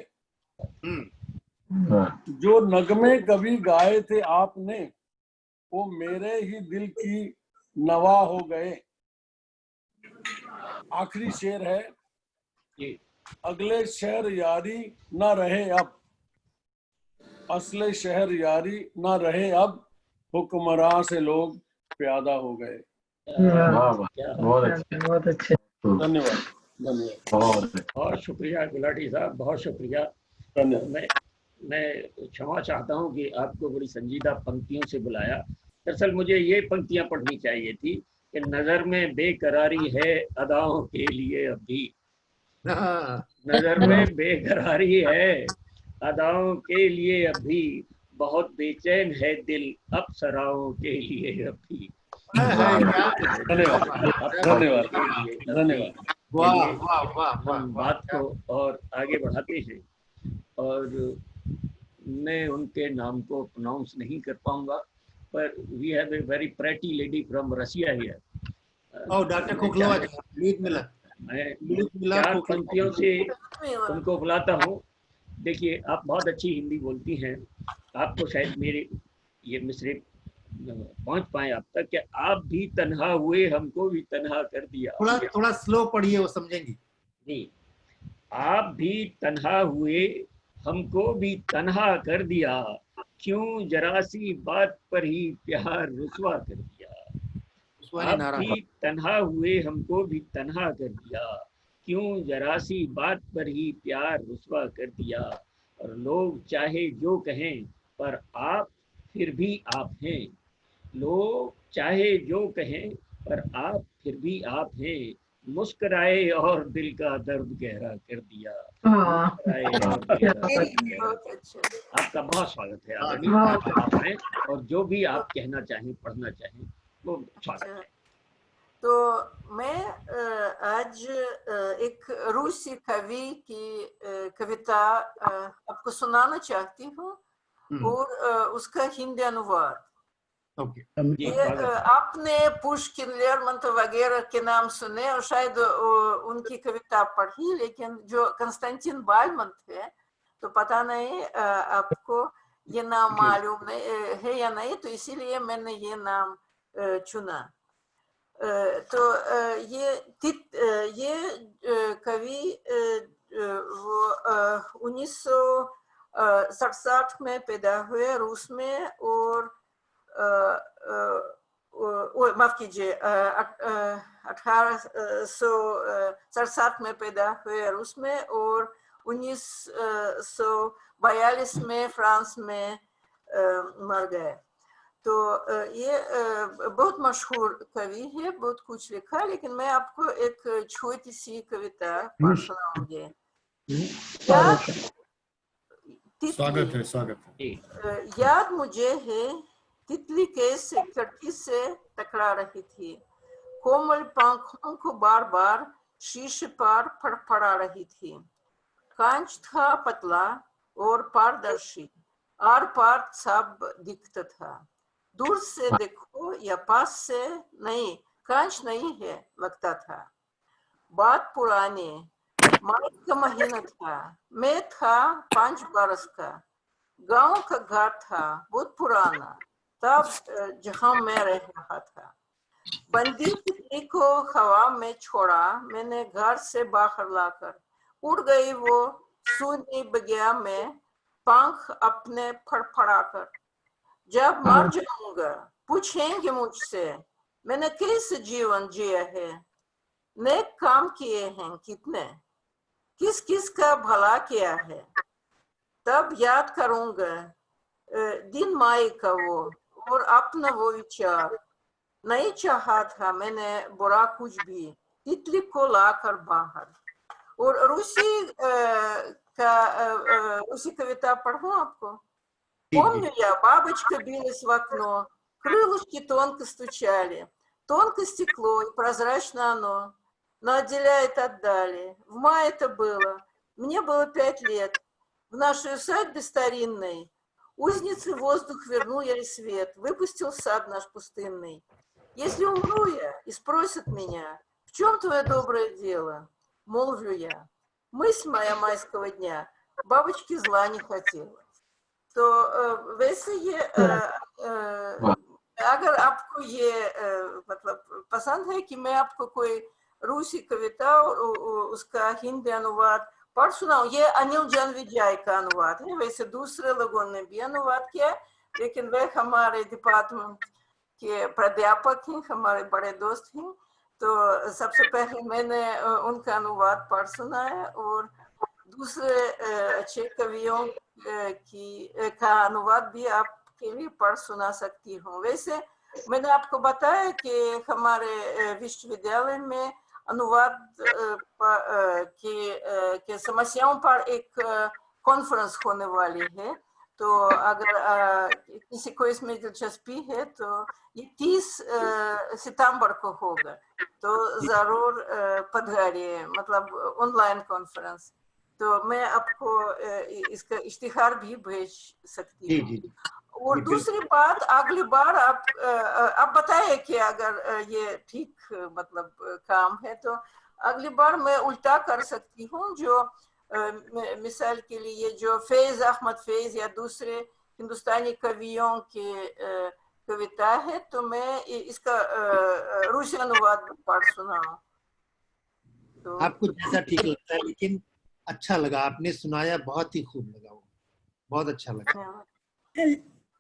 L: जो नगमे कभी गाए थे आपने, वो मेरे ही दिल की नवा हो गए। आखिरी शेर है, अगले शहर यारी न रहे अब, असले शहर यारी न रहे अब, हुक्मरान से लोग प्यादा हो गए।
D: वाह वाह, बहुत अच्छा,
C: बहुत अच्छे।
L: धन्यवाद।
E: बहुत शुक्रिया गुलाटी साहब, बहुत शुक्रिया। मैं क्षमा चाहता हूं कि आपको बड़ी संजीदा पंक्तियों से बुलाया। दरअसल मुझे ये पंक्तियां पढ़नी चाहिए थी कि नजर में बेकरारी है अदाओं के लिए अभी, नजर में बेकरारी है अदाओं के लिए अभी, बहुत बेचैन है दिल अप्सराओं के लिए अभी।
L: धन्यवाद।
E: हम बात को और आगे बढ़ाते हैं, और मैं उनके नाम को प्रोनाउंस नहीं कर पाऊंगा, पर we have a very pretty lady from Russia here.
G: Doctor Khokhlova ji, Ludmila.
E: मैं 4 पंक्तियों से उनको बुलाता हूँ। देखिए, आप बहुत अच्छी हिंदी बोलती हैं, आपको शायद मेरे ये मिसरे पहुंच पाए आप तक कि आप भी तन्हा हुए हमको भी तन्हा कर दिया।
G: थोड़ा स्लो पढ़िए, वो समझेंगी
E: जी। आप भी तन्हा हुए हमको भी तन्हा कर दिया, क्यों जरा सी बात पर ही प्यार रुसवा कर दिया। आप भी तन्हा हुए हमको भी तन्हा कर दिया, क्यों जरा सी बात पर ही प्यार रुसवा कर दिया। और लोग चाहे जो कहें पर आप फिर भी आप हैं, लोग चाहे जो कहें पर आप फिर भी आप हैं। मुस्कुराए और दिल का दर्द गहरा कर दिया। आपका बहुत स्वागत है आदरणीय, आप हैं, और जो भी आप कहना चाहें, पढ़ना चाहें, वो स्वागत है।
M: तो मैं आज एक रूसी कवि की कविता आपको सुनाना चाहती हूँ, और उसका हिंदी अनुवाद। ये आपने पुष्किन, लेरमोंटोव वगैरह के नाम सुने और शायद उनकी कविता पढ़ी, लेकिन जो कंस्टेंटिन बालमन थे तो पता नहीं आपको ये नाम मालूम है या नहीं, तो इसीलिए मैंने ये नाम चुना। तो ये कवि वो 1967 में पैदा हुए रूस में, और माफ कीजिए 1867 में पैदा हुए रूस में, और 1942 में फ्रांस में मर गए। तो ये बहुत मशहूर कवि है, बहुत कुछ लिखा, लेकिन मैं आपको एक छोटी सी कविता सुनाऊंगी।
B: स्वागत है।
M: याद मुझे है तितली कैसे खिड़की से टकरा रही थी, कोमल पंखों को बार बार शीशे पर फड़फड़ा रही थी। कांच था पतला और पारदर्शी, आर पार सब दिखता था। दूर से देखो या पास से, नहीं कांच नहीं है लगता था। बात पुरानी, मार्च का महीना था, मैं था 5 बरस का। गांव का घर था बहुत पुराना, तब जहां मैं रह रहा था। बंदी तितली को हवा में छोड़ा मैंने घर से बाहर लाकर, उड़ गई वो सूनी बगिया में पंख अपने फड़फड़ाकर। जब मर जाऊंगा पूछेंगे मुझसे मैंने कैसे जीवन जिया है, नेक काम किए हैं कितने, किस किस का भला किया है। तब याद करूंगा दिन माई का वो और अपना वो विचार, नहीं चाहा था मैंने बुरा कुछ भी, तितली को लाकर बाहर। और रूसी कविता पढ़ूं आपको? Помню я, бабочка билась в окно, крылышки тонко стучали, тонко стекло и прозрачно оно, но отделяет от дали. В мае это было, мне было 5 лет, в нашей усадьбе старинной, узницы воздух вернул я и свет, выпустил сад наш пустынный. Если умру я и спросят меня, в чем твое доброе дело, молвлю я, мысль моя майского дня бабочке зла не хотела. तो वैसे ये अगर आपको ये मतलब पसंद है कि मैं आपको कोई रूसी कविता और उसका हिंदी अनुवाद पढ़ सुनाऊं, ये अनिल जैन विजय का अनुवाद है। वैसे दूसरे लोगों ने भी अनुवाद किया, लेकिन वे हमारे डिपार्टमेंट के प्राध्यापक हैं, हमारे बड़े दोस्त हैं, तो सबसे पहले मैंने उनका अनुवाद पढ़ सुनाया और दूसरे अच्छे कवियों का अनुवाद भी आपके लिए पढ़ सुना सकती हूँ। वैसे मैंने आपको बताया कि हमारे विश्वविद्यालय में अनुवाद के समस्याओं पर एक कॉन्फ्रेंस होने वाली है, तो अगर किसी को इसमें दिलचस्पी है तो ये 30 सितंबर को होगा, तो जरूर पधारिए, मतलब ऑनलाइन कॉन्फ्रेंस। तो मैं आपको इसका इश्तिहार भी भेज सकती हूँ। और दूसरी बात, अगली बार आप बताइए कि अगर ये ठीक मतलब काम है तो अगली बार मैं उल्टा कर सकती हूँ, जो मिसाल के लिए जो फैज अहमद फैज या दूसरे हिंदुस्तानी कवियों के कविता है, तो मैं इसका रूसी अनुवाद पढ़ सुनाऊं। तो
G: आपको जैसा ठीक लगता है, लेकिन अच्छा लगा, आपने सुनाया, बहुत ही खूब लगा, वो बहुत अच्छा लगा।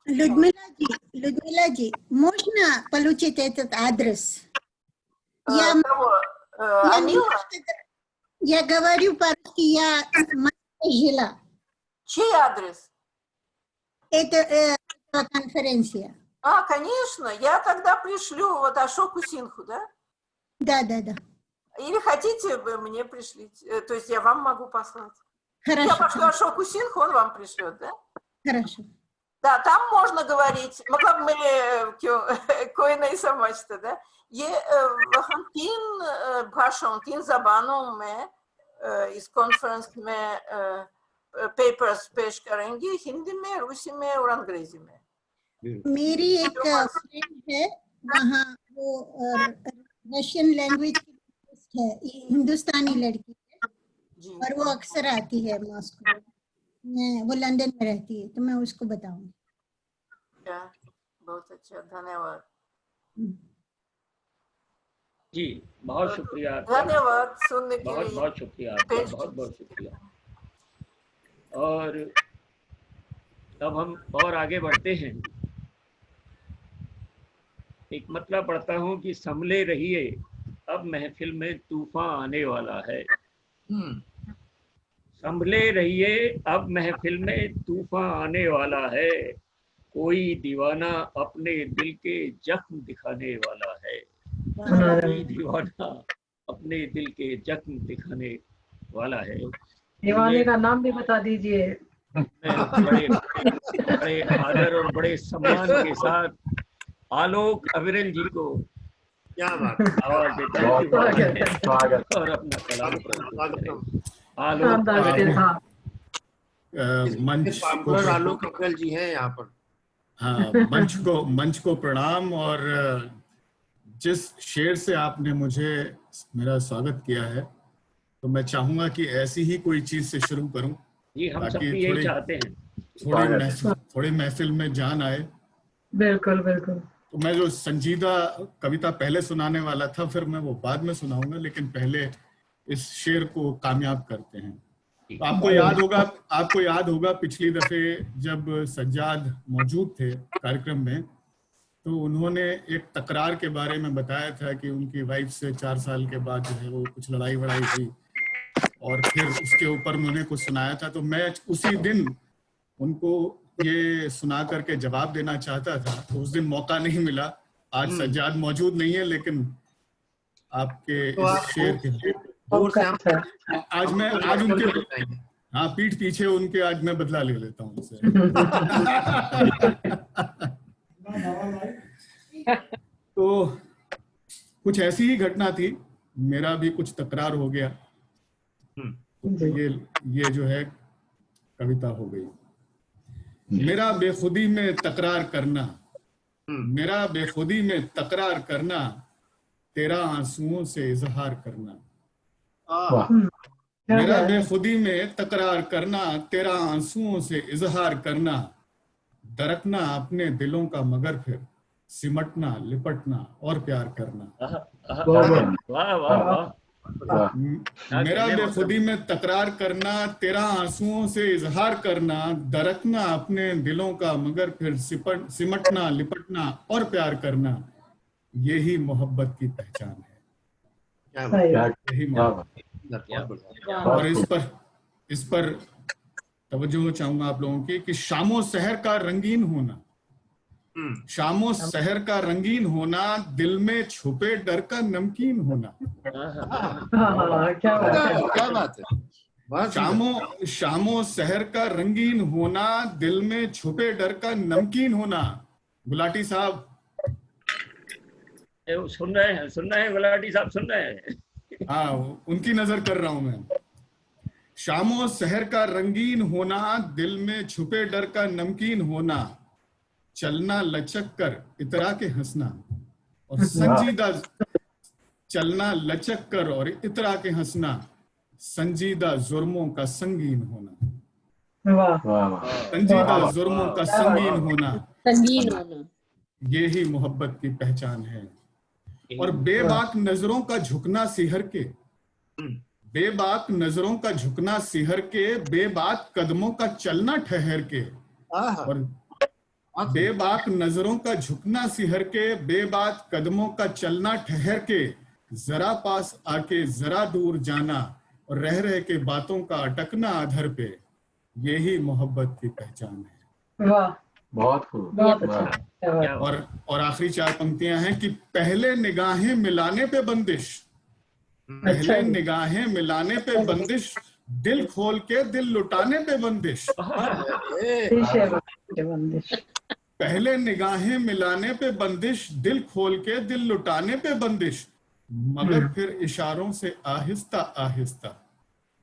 K: Людмила जी, можно получить этот адрес? Я говорю по-русски, я жила.
M: Чей адрес?
K: Это конференция.
M: Конечно, я тогда пришлю вот Ашоку Синху, да?
K: Да.
M: Или хотите, вы мне пришлите, то есть я вам могу послать.
K: Хорошо.
M: Я пошлю Ашоку Синху, он вам пришлет, да?
K: Хорошо.
M: Да, там можно говорить, मतलब मैं कोई नहीं समझता, да? ये हम 3 भाषाओं 3 ज़बानों में इस कॉन्फ्रेंस में पेपर्स पेश करेंगे, हिंदी में, रूसी में और अंग्रेजी में।
K: मेरी एक फ्रेंड है वहाँ, वो रशियन लैंग्वेज की है, हिंदुस्तानी लड़की है और वो अक्सर आती है मॉस्को, वो लंदन में रहती है, तो मैं उसको बताऊंगी।
M: बहुत अच्छा, धन्यवाद
E: जी, बहुत शुक्रिया,
M: धन्यवाद सुनने के लिए,
E: बहुत शुक्रिया आपका, बहुत शुक्रिया। और अब हम और आगे बढ़ते हैं। एक मतलब पढ़ता हूँ कि संभले रहिए, अब महफिल में तूफान आने वाला है। संभले रहिए, अब महफिल में तूफान आने वाला है, कोई दीवाना अपने दिल के जख्म दिखाने वाला है, कोई दीवाना अपने दिल के जख्म दिखाने वाला है।
C: दीवाने का नाम भी बता दीजिए।
E: बड़े आदर और बड़े सम्मान के साथ आलोक अविरल जी को
G: क्या बात,
E: आवाज देता है और अपना कलाम
G: आलोक अविरल जी हैं यहाँ पर।
B: हाँ, मंच को प्रणाम। और जिस शेर से आपने मुझे मेरा स्वागत किया है, तो मैं चाहूंगा कि ऐसी ही कोई चीज से शुरू करूं,
E: जी, हम सब भी यही चाहते हैं।
B: थोड़ी महफिल में जान आए।
C: बिल्कुल बिल्कुल।
B: तो मैं जो संजीदा कविता पहले सुनाने वाला था, फिर मैं वो बाद में सुनाऊंगा, लेकिन पहले इस शेर को कामयाब करते हैं। तो आपको याद होगा पिछली दफे जब सज्जाद मौजूद थे कार्यक्रम में, तो उन्होंने एक तकरार के बारे में बताया था कि उनकी वाइफ से 4 साल के बाद जो है वो कुछ लड़ाई वड़ाई हुई, और फिर उसके ऊपर उन्होंने कुछ सुनाया था। तो मैं उसी दिन उनको ये सुना करके जवाब देना चाहता था, तो उस दिन मौका नहीं मिला। आज सज्जाद मौजूद नहीं है, लेकिन आपके
G: तो
B: इस शेर के लिए आज उनके पीठ पीछे उनके आज मैं बदला ले लेता हूँ उनसे। तो कुछ ऐसी ही घटना थी, मेरा भी कुछ तकरार हो गया, तो ये जो है कविता हो गई। मेरा बेखुदी में तकरार करना, मेरा बेखुदी में तकरार करना, तेरा आंसुओं से इजहार करना। मेरा बेखुदी में तकरार करना, तेरा आंसुओं से इजहार करना, दरकना अपने दिलों का मगर फिर सिमटना, लिपटना और प्यार करना।
E: वाह वाह वाह।
B: मेरा बेखुदी में तकरार करना, तेरा आंसुओं से इजहार करना, दरकना अपने दिलों का मगर फिर सिमटना, लिपटना और प्यार करना, यही मोहब्बत की पहचान है। यही मोहब्बत। और इस पर तवज्जो चाहूंगा आप लोगों की कि शामो सहर का रंगीन होना, शामो सहर का रंगीन होना, दिल में छुपे डर का नमकीन होना।
G: क्या बात है।
B: शामो सहर का रंगीन होना, दिल में छुपे डर का नमकीन होना। गुलाटी साहब
E: सुन रहे हैं गुलाटी साहब सुन रहे हैं।
B: हाँ, उनकी नजर कर रहा हूं मैं। शामो सहर का रंगीन होना, दिल में छुपे डर का नमकीन होना, चलना लचक कर इतरा के हंसना, और संजीदा चलना लचक कर और इतरा के हंसना, संजीदा जुर्मों का संगीन होना। संजीदा जुर्मों का संगीन होना, यही मोहब्बत की पहचान है। और बेबाक नजरों का झुकना सिहर के, बेबाक नजरों का झुकना सिहर के, बेबाक कदमों का चलना ठहर के। और बेबाक नजरों का झुकना सिहर के, बेबाक कदमों का चलना ठहर के, जरा पास आके जरा दूर जाना, और रह रह के बातों का अटकना आधर पे, यही मोहब्बत की पहचान है।
C: वाह,
D: बहुत खूब।
B: और आखिरी 4 पंक्तियां हैं कि पहले निगाहें मिलाने पे बंदिश, पहले निगाहें मिलाने पे बंदिश, दिल खोल के दिल लुटाने पे बंदिश। पहले निगाहें मिलाने पे बंदिश, दिल खोल के दिल लुटाने पे बंदिश, मगर फिर इशारों से आहिस्ता आहिस्ता,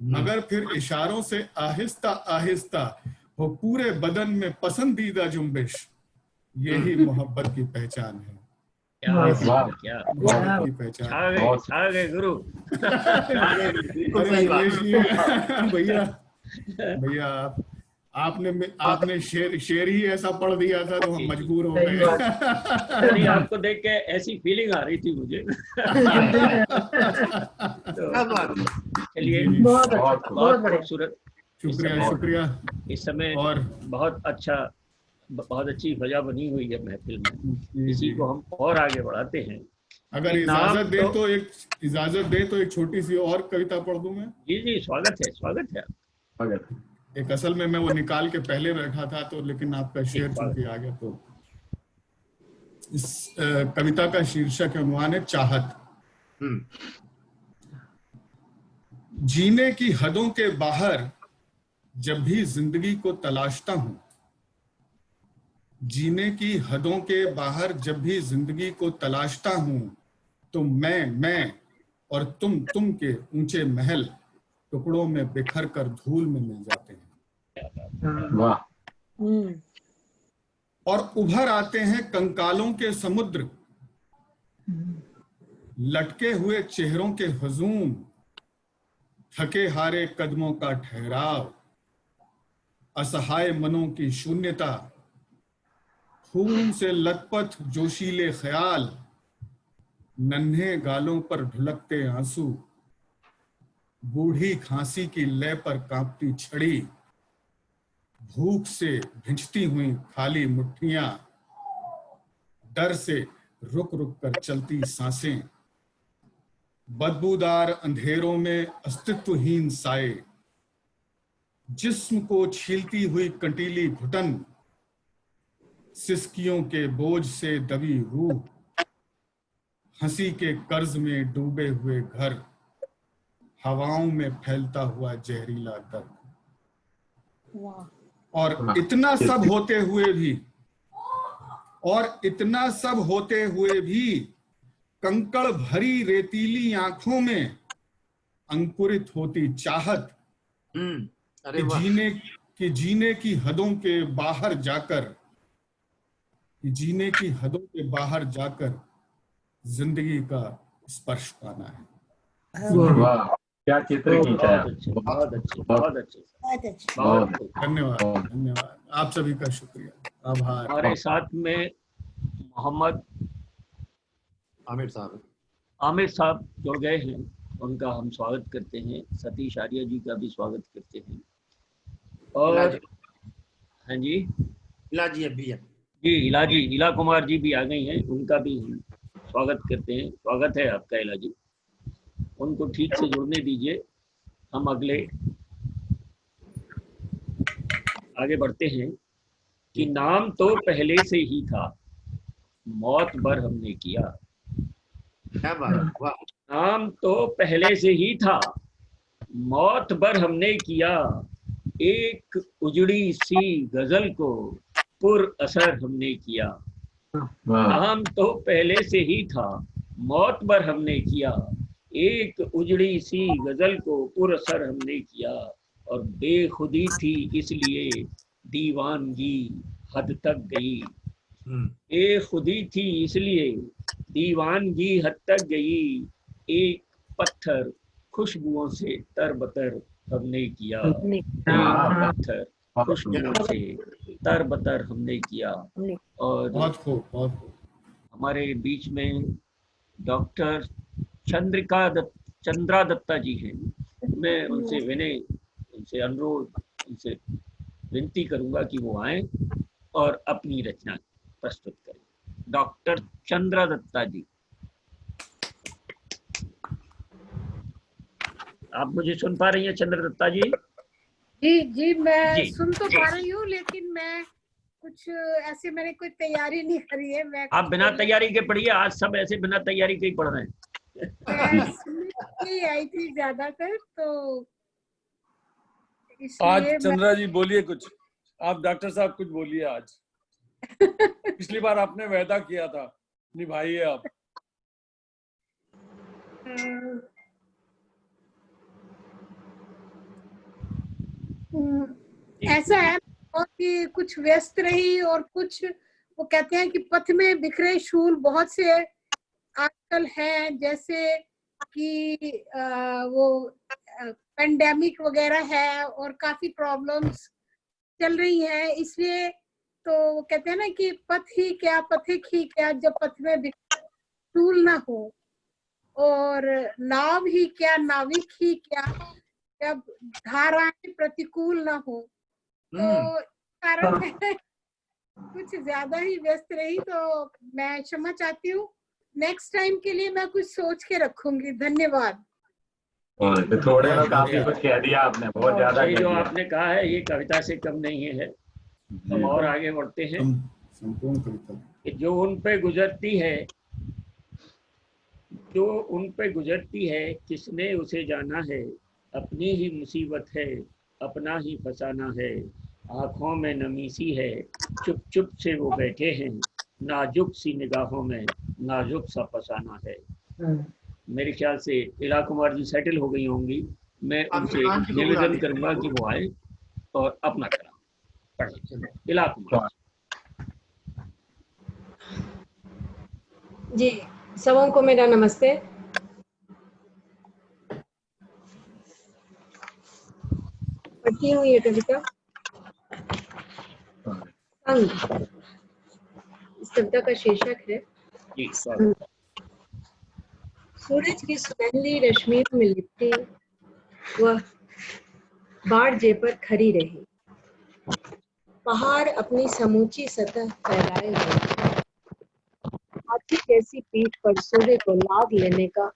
B: मगर फिर इशारों से आहिस्ता आहिस्ता, वो पूरे बदन में पसंदीदा जुम्बिश, यही मोहब्बत की पहचान है।
E: क्या
B: मोहब्बत की पहचान।
E: आ गए गुरु।
B: भैया आपने शेर ही ऐसा पढ़ दिया था, तो हम मजबूर हो गए।
E: नहीं, आपको देख के ऐसी फीलिंग आ रही थी मुझे। चलिए, बहुत खूबसूरत।
B: शुक्रिया।
E: इस समय और बहुत अच्छी फजा बनी हुई है महफिल में। इसी को हम और आगे बढ़ाते हैं।
B: अगर इजाजत दे तो एक छोटी सी और कविता पढ़ दूं मैं।
E: जी, स्वागत है।
B: एक असल में मैं वो निकाल के पहले बैठा था, तो लेकिन आपका शेर चूंकि आ गया, तो इस कविता का शीर्षक उन्वान है चाहत। जीने की हदों के बाहर जब भी जिंदगी को तलाशता हूं, जीने की हदों के बाहर जब भी जिंदगी को तलाशता हूं, तो मैं और तुम के ऊंचे महल टुकड़ों में बिखर कर धूल में मिल जाते हैं।
D: वाह।
B: और उभर आते हैं कंकालों के समुद्र, लटके हुए चेहरों के हुजूम, थके हारे कदमों का ठहराव, असहाय मनों की शून्यता, खून से लथपथ जोशीले ख्याल, नन्हे गालों पर ढुलकते आंसू, बूढ़ी खांसी की लय पर कांपती छड़ी, भूख से भिंचती हुई खाली मुट्ठियां, डर से रुक रुक कर चलती सांसें, बदबूदार अंधेरों में अस्तित्वहीन साए, जिस्म को छीलती हुई कंटीली घुटन, सिसकियों के बोझ से दबी रूह, हंसी के कर्ज में डूबे हुए घर, हवाओं में फैलता हुआ जहरीला दर्द। और इतना सब होते हुए भी कंकड़ भरी रेतीली आंखों में अंकुरित होती चाहत कि जीने की हदों के बाहर जाकर जिंदगी का स्पर्श पाना है।
D: वाह, क्या चित्र खींचा है।
E: बहुत अच्छे, बहुत अच्छे,
K: बहुत अच्छे।
D: बहुत
B: धन्यवाद। आप सभी का शुक्रिया, आभार।
E: हमारे साथ में मोहम्मद आमिर साहब जुड़ गए हैं, उनका हम स्वागत करते हैं। सतीश आर्य जी का भी स्वागत करते हैं। और हाँ जी, इला कुमार जी भी आ गई हैं, उनका भी हम स्वागत करते हैं। स्वागत है आपका इला जी, उनको ठीक से जुड़ने दीजिए। हम आगे बढ़ते हैं कि नाम तो पहले से ही था, मौत भर हमने किया। नाम तो पहले से ही था, मौत भर हमने किया। एक उजड़ी सी गजल को पुर असर हमने किया। नाम तो पहले से ही था, मौत भर हमने किया। एक उजड़ी सी गजल को पुर असर हमने किया। और बेखुदी थी इसलिए दीवानगी हद तक गई। बेखुदी थी इसलिए दीवानगी हद तक गई। एक पत्थर खुशबुओं से तरबतर हमने किया। एक पत्थर खुशबुओं से तरबतर हमने किया। और
B: बहुत खूब।
E: हमारे बीच में डॉक्टर चंद्रा दत्ता जी हैं। मैं उनसे अनुरोध, उनसे विनती करूंगा कि वो आए और अपनी रचना प्रस्तुत करें। डॉक्टर चंद्रा दत्ता जी, आप मुझे सुन पा रही हैं चंद्रा दत्ता जी?
N: जी मैं सुन तो पा रही हूँ, लेकिन मैं कुछ ऐसे मैंने कोई तैयारी नहीं करी है। मैं
E: आप बिना तैयारी के पढ़िए, आज सब ऐसे बिना तैयारी के ही पढ़ रहे हैं।
N: मैं आई थी ज्यादातर, तो
L: आज चंद्रा जी बोलिए कुछ, आप डॉक्टर साहब कुछ बोलिए आज। पिछली बार आपने वादा किया था, निभाइए आप।
N: ऐसा है कि कुछ व्यस्त रही और कुछ, वो कहते हैं कि पथ में बिखरे शूल बहुत से आजकल हैं, जैसे कि वो पेंडेमिक वगैरह है और काफी प्रॉब्लम्स चल रही हैं। इसलिए तो वो कहते हैं ना कि पथ ही क्या पथिक ही क्या, जब पथ में शूल ना हो, और नाव ही क्या नाविक ही क्या, जब धाराएं प्रतिकूल ना हो। तो कारण है कुछ ज्यादा ही व्यस्त रही, तो मैं क्षमा चाहती हूँ। नेक्स्ट टाइम के लिए मैं कुछ सोच के रखूंगी। धन्यवाद।
D: थोड़े में काफी कुछ कह दिया आपने, बहुत ज्यादा कह
E: जो
D: दिया।
E: आपने कहा है ये कविता से कम नहीं है। हम और आगे बढ़ते हैं।
B: संपूर्ण कविता
E: कि जो उन पे गुजरती है किसने उसे जाना है। अपनी ही मुसीबत है, अपना ही फसाना है। आंखों में नमी सी है, चुप चुप से वो बैठे हैं। नाजुक सी निगाहों में नाजुक सा फसाना है। मेरे ख्याल से इला कुमार जी सेटल हो गई होंगी। मैं उनसे निवेदन करूंगा कि वो आए और अपना करा पढ़े। इला कुमार
O: जी, सबों को मेरा नमस्ते। पढ़ती हूँ ये कविता। कविता का शीर्षक है
E: जी स्वागत।
O: सूरज की सुनहली रश्मियों में लिपटी वह बारजे पर खड़ी रही। पहाड़ अपनी समूची सतह फैलाए हुए हाथी जैसी पीठ पर सूर्य को लाद लेने का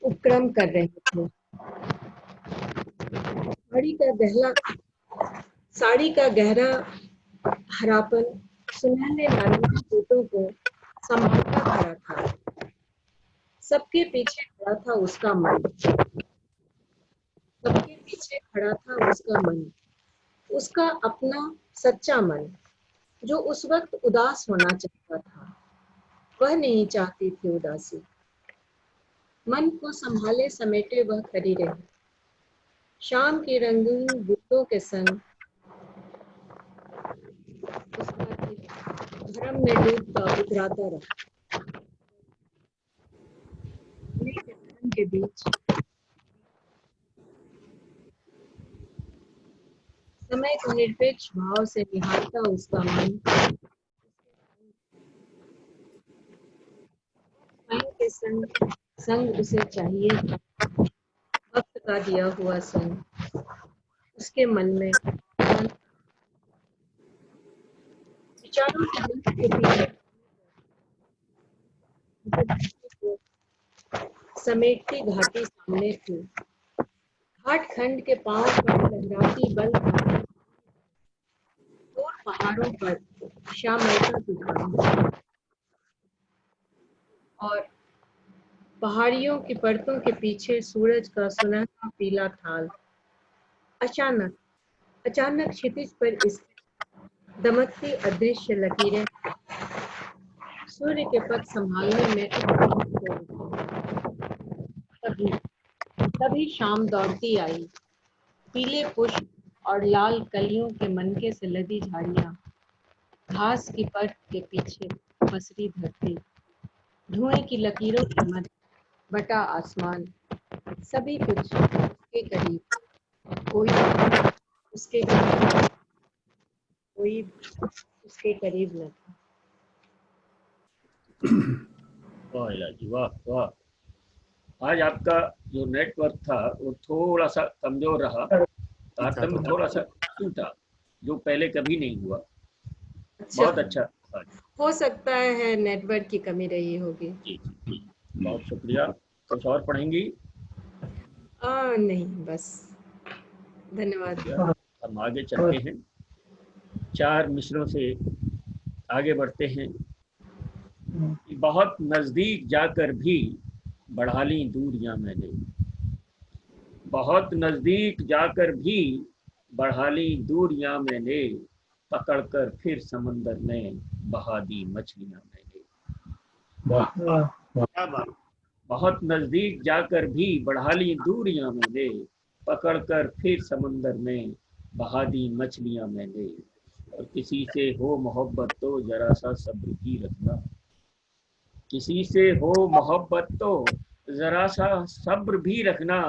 O: उपक्रम कर रहे थे। साड़ी का गहरा हरापन सुनहले नारंगी सूतों को संभालता खड़ा था। सबके पीछे खड़ा था उसका मन। सबके पीछे खड़ा था उसका मन, उसका अपना सच्चा मन, जो उस वक्त उदास होना चाहता था। वह नहीं चाहती थी उदासी। मन को संभाले समेटे वह खड़ी रही। शाम की रंगीन बूंदों के संग उसका दिल भ्रम में डूबता उतराता रहा। के बीच समय को निरपेक्ष भाव से निहारता उसका मन स्वयं के संग उसे चाहिए था। वक्त का दिया हुआ संग उसके मन में विचारों के पीछे समेटती घाटी सामने थी। घाट खंड के पांव पर लहराती बल दूर पहाड़ों पर श्यामलता तूफान और पहाड़ियों की परतों के पीछे सूरज का सुनहरा पीला थाल। अचानक क्षितिज पर इसकी दमकती अदृश्य लकीरें सूर्य के पथ संभालने में तभी शाम दौड़ती आई। पीले पुष्प और लाल कलियों के मनके से लदी झाड़ियां, घास की परत के पीछे पसरी धरती, धुएं की लकीरों के मध्य बटा आसमान, सभी कुछ उसके करीब। कोई उसके करीब न था।
E: वाह इलाजी, वाह वाह। आज आपका जो नेटवर्क था वो थोड़ा सा कमजोर रहा, तारतम्य थोड़ा सा टूटा, जो पहले कभी नहीं हुआ। बहुत अच्छा।
O: हो सकता है नेटवर्क की कमी रही होगी।
E: जी जी, बहुत शुक्रिया। कुछ और पढ़ेंगी?
O: नहीं बस, धन्यवाद।
E: हम आगे चलते हैं, 4 मिसरों से आगे बढ़ते हैं। बहुत नजदीक जाकर भी बढ़ा ली दूरियां मैंने, बहुत नजदीक जाकर भी बढ़ा ली दूरियां मैंने, पकड़कर फिर समंदर में बहा दी मछलियां मैंने। वाह, बहुत नजदीक जाकर भी बढ़ा ली दूरियां मैंने, पकड़कर फिर समंदर में बहा दी मछलियां मैंने। और किसी से हो मोहब्बत तो जरा सा सब्र भी रखना, किसी से हो मोहब्बत तो जरा सा सब्र भी रखना,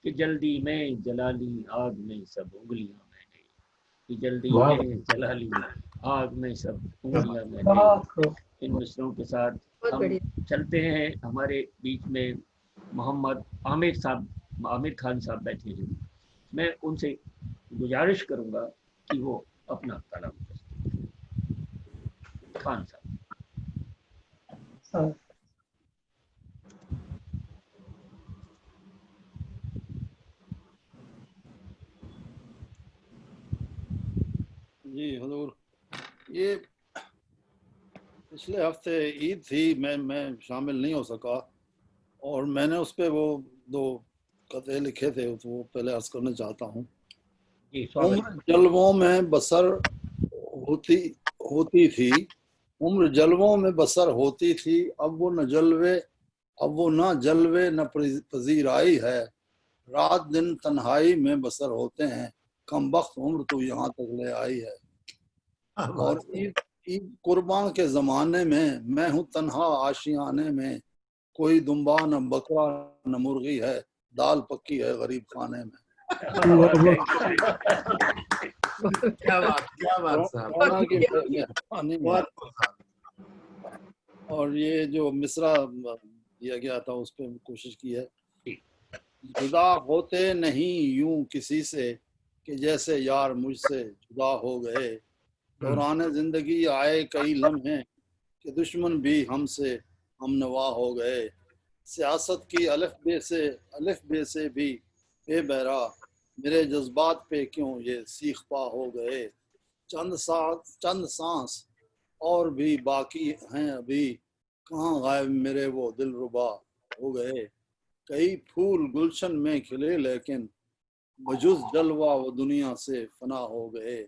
E: कि जल्दी में जला ली आग में सब उंगलियां मैंने, कि जल्दी में जला ली आग में सब उंगलियां मैंने। इन मिसरों के साथ हम चलते हैं। हमारे बीच में मोहम्मद आमिर खान साहब बैठे हैं। मैं उनसे गुजारिश करूंगा कि वो अपना कलाम प्रस्तुत करें। खान साहब।
L: जी हुजूर, ये पिछले हफ्ते ईद थी, मैं शामिल नहीं हो सका और मैंने उस पे वो 2 कते लिखे थे, तो वो पहले अर्ज करना चाहता हूँ। उम्र जलवों में बसर होती थी, उम्र जलवों में बसर होती थी, अब वो न जलवे न पजीराई है, रात दिन तन्हाई में बसर होते हैं, कम वक्त उम्र तो यहाँ तक ले आई है। और ईद कुर्बान के जमाने में मैं हूँ तन्हा आशियाने में, कोई दुम्बा न बकरा न मुर्गी है, दाल पक्की है गरीब खाने में।
G: क्या बात साहब।
L: और ये जो मिसरा दिया गया था उस पर कोशिश की है। जुदा होते नहीं यूं किसी से कि जैसे यार मुझसे जुदा हो गए। दौरान जिंदगी आए कई लम्हे कि दुश्मन भी हमसे हमनवा हो गए। सियासत की अलिफ बे से भी बेबहरा मेरे जज्बात पे क्यों ये सीख पा हो गए। चंद सांस और भी बाकी हैं अभी कहाँ गायब मेरे वो दिलरुबा हो गए। कई फूल गुलशन में खिले लेकिन बजुज जलवा वो दुनिया से फना हो गए।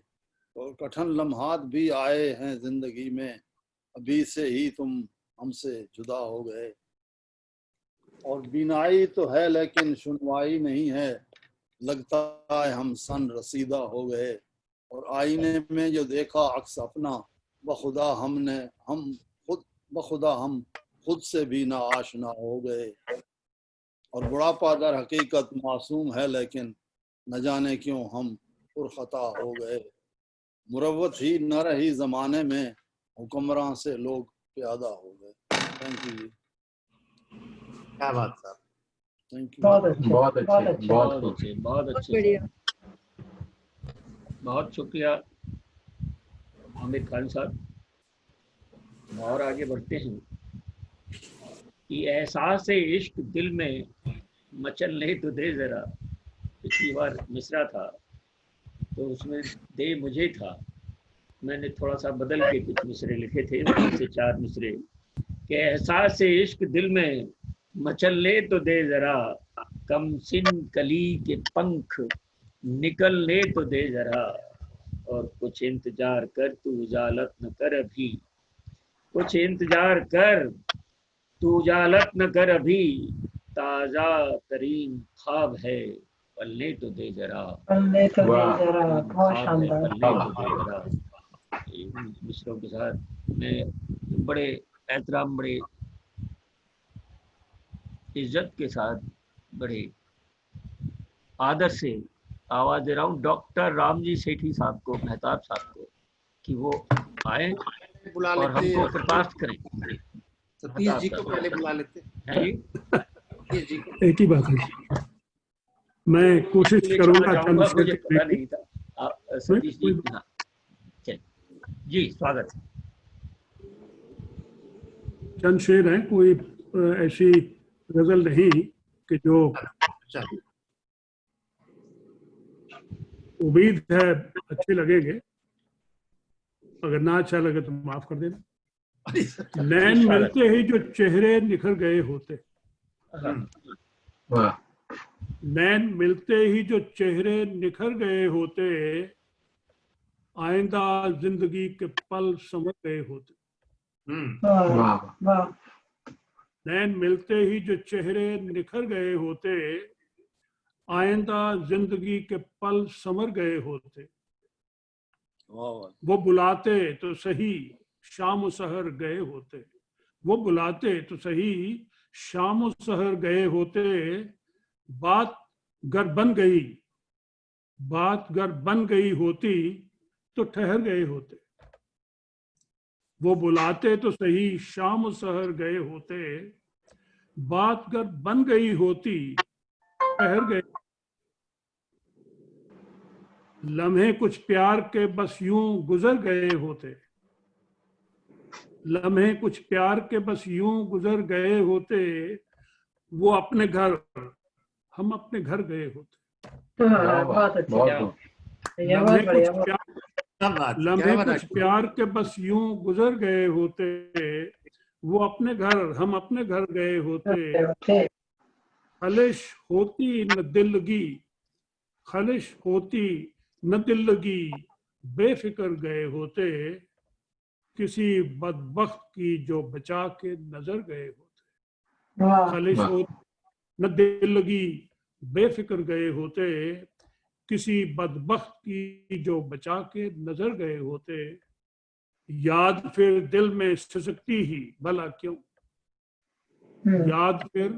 L: और कठिन लम्हात भी आए हैं जिंदगी में अभी से ही तुम हमसे जुदा हो गए। और बीनाई तो है लेकिन सुनवाई नहीं है लगता है हम सन रसीदा हो गए। और आईने में जो देखा अक्स अपना बखुदा हम खुद से भी ना आशना हो गए। और बुढ़ापा दर हकीकत मासूम है लेकिन न जाने क्यों हम पुरखता हो गए। मुरव्वत ही न रही जमाने में हुक्मरान से लोग प्यादा हो गए। थैंक यू जी।
G: क्या बात साहब,
L: थैंक यू।
D: बहुत अच्छे
E: बहुत अच्छे। बहुत शुक्रिया आमिर खान साहब। और आगे बढ़ते हैं कि एहसास इश्क दिल में मचलने तो दे जरा। पिछली बार मिसरा था तो उसमें दे मुझे था, मैंने थोड़ा सा बदल के कुछ मिसरे लिखे थे, 3 से 4 मिसरे कि एहसास इश्क दिल में मचलने तो दे जरा। कम सिन कली के पंख निकलने तो दे जरा। और कुछ इंतजार कर तू उजालत न कर अभी। कुछ इंतजार कर तू उजालत न कर अभी। ताजा तरीन ख्वाब है पलने तो दे जरा।
C: पलने तो दे जरा। बहुत
E: ख्वाब है
C: शानदार।
E: पलने तो दे जरा। इन मिसरों के साथ मैं बड़े एहतराम, बड़े इज्जत के साथ, बड़े आदर से आवाज दे रहा हूँ डॉक्टर रामजी सेठी साहब को, मेहताब साहब को, कि वो आए
G: बुला
E: और
G: लेते
E: हमको प्रकाश करें।
G: सतीश जी को पहले बुला लेते
E: हैं जी।
G: सतीश जी को।
P: एक ही बात है, मैं कोशिश करूंगा
E: चाहूंगा,
P: चंद
E: मुझे
P: शेर
E: पता नहीं था। सतीश जी, हाँ चल जी, स्वागत।
P: चंद शेर हैं, कोई ऐसी गजल नहीं कि जो उम्मीद है अच्छे लगेंगे, अगर ना अच्छा लगे तो माफ कर देना। नैन मिलते ही जो चेहरे निखर गए होते। नैन मिलते ही जो चेहरे निखर गए होते, आइंदा जिंदगी के पल समझ गए होते। नैन मिलते ही जो चेहरे निखर गए होते, आइंदा जिंदगी के पल समर गए होते। वो बुलाते तो सही शाम सहर गए होते। वो बुलाते तो सही शाम सहर गए होते। बात गर बन गई होती तो ठहर गए होते। वो बुलाते तो सही शाम सहर गए होते। बात गर बन गई होती ठहर गए। लम्हे कुछ प्यार के बस यूं गुजर गए होते। लम्हे कुछ प्यार के बस यूं गुजर गए होते। वो अपने घर हम अपने घर गए होते।
C: बहुत अच्छा।
P: लम्हे कुछ प्यार के बस यूं गुजर गए होते। वो अपने घर हम अपने घर गए होते। खलिश होती न दिल लगी, खलिश होती न दिल लगी, बेफिक्र गए होते। किसी बदबख्त की जो बचा के नजर गए होते। खलिश हो न दिल लगी, बेफिक्र गए होते। किसी बदबख्त की जो बचा के नजर गए होते। याद फिर दिल में सिसकती ही भला क्यों। याद फिर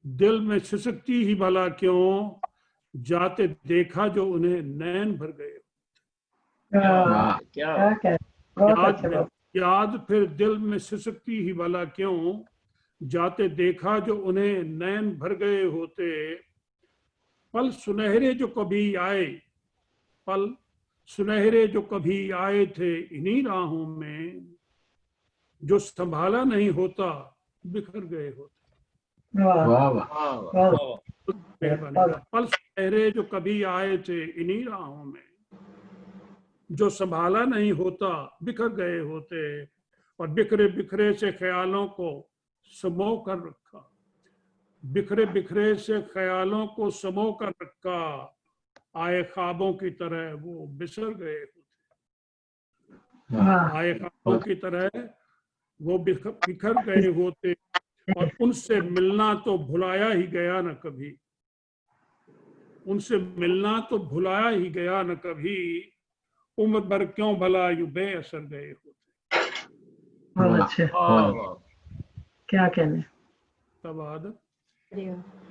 P: दिल में सिसकती ही भला क्यों। जाते देखा जो उन्हें नैन भर गए। याद फिर दिल में सिसकती ही भला क्यों, जाते देखा जो उन्हें नैन भर गए होते। पल सुनहरे जो कभी आए, पल सुनहरे जो कभी आए थे इन्हीं राहों में, जो संभाला नहीं होता बिखर गए होते।
D: वाह वाह।
P: पल सुनहरे जो कभी आए थे इन्हीं राहों में, जो संभाला नहीं होता बिखर गए होते। और बिखरे बिखरे से ख्यालों को समो कर रखा, बिखरे बिखरे से ख्यालों को समो कर रखा, आए ख्वाबों की तरह वो बिसर गए होते। आए ख्वाबों की तरह वो बिखर गए होते, और उनसे मिलना तो भुलाया ही गया न कभी, उनसे मिलना तो भुलाया ही गया न कभी, उम्र भर क्यों भला यूं बेअसर गए होते।
C: बहुत अच्छे, क्या कहने।
P: तब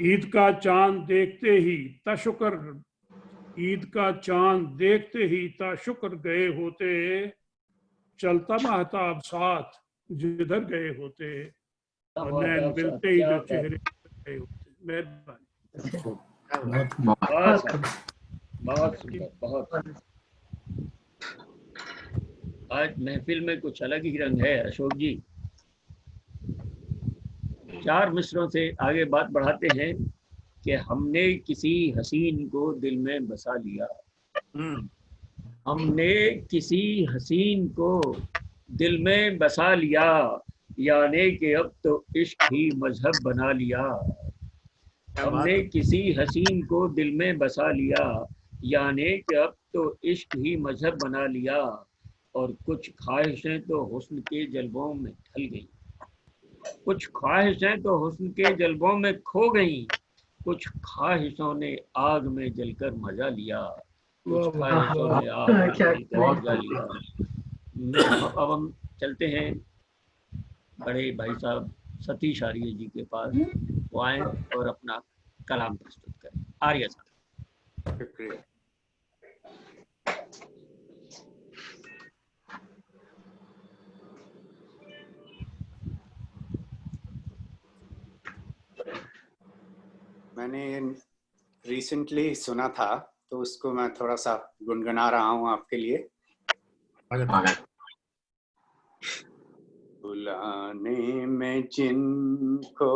P: ईद का चांद देखते ही ताशुक्र, ईद का चांद देखते ही ताशुक्र गए होते, चलता महताब साथ जिधर गए होते, और नैन मिलते ही जो चेहरे गए होते। मेहरबानी।
E: बहुत सुंदर, बहुत। आज महफिल में कुछ अलग ही रंग है अशोक जी। 4 मिसरों से आगे बात बढ़ाते हैं कि हमने किसी हसीन को दिल में बसा लिया, हमने किसी हसीन को दिल में बसा लिया, यानी कि अब तो इश्क ही मजहब बना लिया। हमने किसी हसीन को दिल में बसा लिया, यानी कि अब तो इश्क ही मजहब बना लिया। और कुछ ख्वाहिशें तो हुस्न के जल्बों में ढल गई, कुछ ख्वाहिशें तो हुस्न के जल्बों में खो गई, कुछ ख्वाहिशों ने आग में जलकर मजा लिया, कुछ ख्वाहिशों ने आग में जलकर मजा लिया। अब हम चलते हैं बड़े भाई साहब सतीश आर्य जी के पास, वो आए और अपना कलाम प्रस्तुत करें। आर्य साहब।
G: शुक्रिया।
Q: मैंने रिसेंटली सुना था तो उसको मैं थोड़ा सा गुनगुना रहा हूँ आपके लिए। बुलाने में जिनको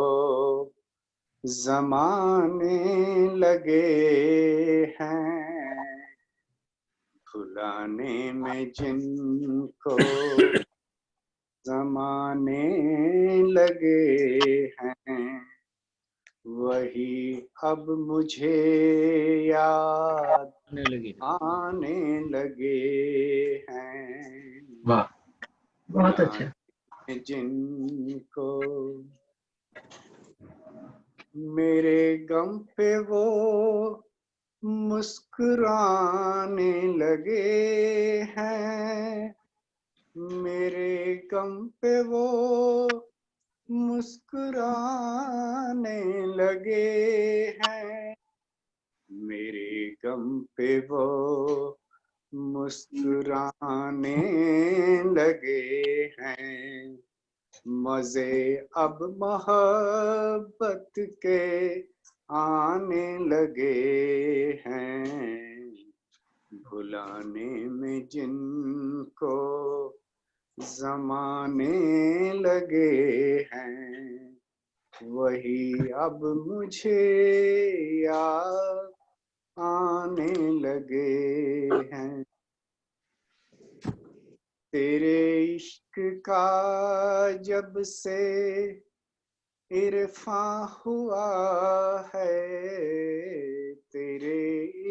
Q: ज़माने लगे हैं, भुलाने में जिनको ज़माने लगे हैं, वही अब मुझे याद आने लगे हैं।
D: वाह,
C: बहुत अच्छा।
Q: जिनको मेरे गम पे वो मुस्कुराने लगे हैं, मेरे गम पे वो मुस्कुराने लगे हैं, मेरे गम पे वो मुस्कुराने लगे हैं। मजे अब मोहब्बत के आने लगे हैं, भुलाने में जिनको ज़माने लगे हैं, वही अब मुझे याद आने लगे हैं। तेरे इश्क का जब से इरफा हुआ है, तेरे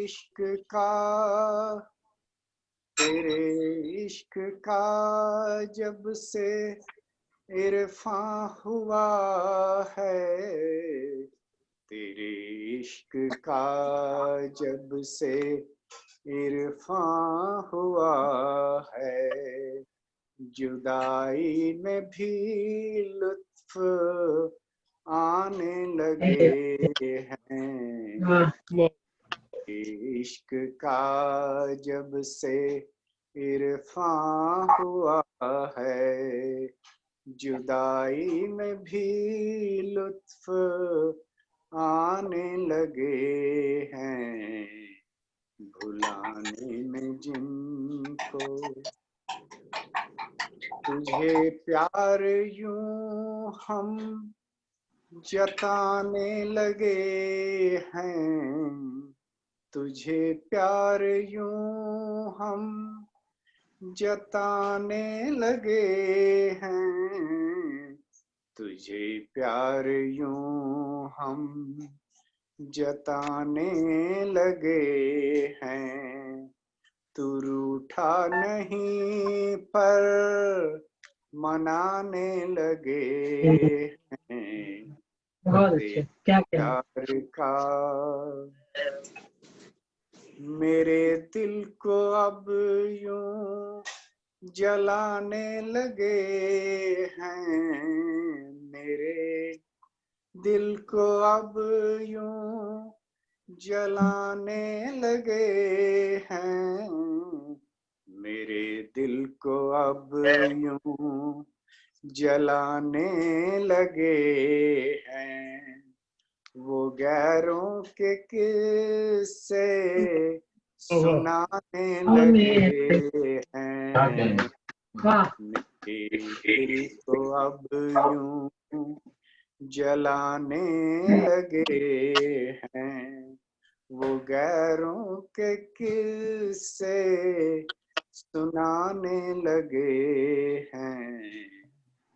Q: इश्क का जब से इरफा हुआ है, तेरे इश्क का जब से इरफा हुआ है, जुदाई में भी लुत्फ आने लगे हैं। इश्क का जब से इरफा हुआ है, में भी लुत्फ आने लगे हैं, भुलाने में जिनको। तुझे प्यार यूं हम जताने लगे हैं, तुझे प्यार यूं हम जताने लगे हैं, तुझे प्यार यूं हम जताने लगे हैं। तू रूठा नहीं पर मनाने लगे हैं, तेरे प्यार का मेरे दिल को अब यूं जलाने लगे हैं, मेरे दिल को अब यूं जलाने लगे हैं, मेरे दिल को अब यूं जलाने लगे हैं। वो गैरों के किस्से सुनाने लगे हैं, मेरे दिल को अब यूं जलाने लगे हैं। वो गैरों के किस्से सुनाने लगे हैं,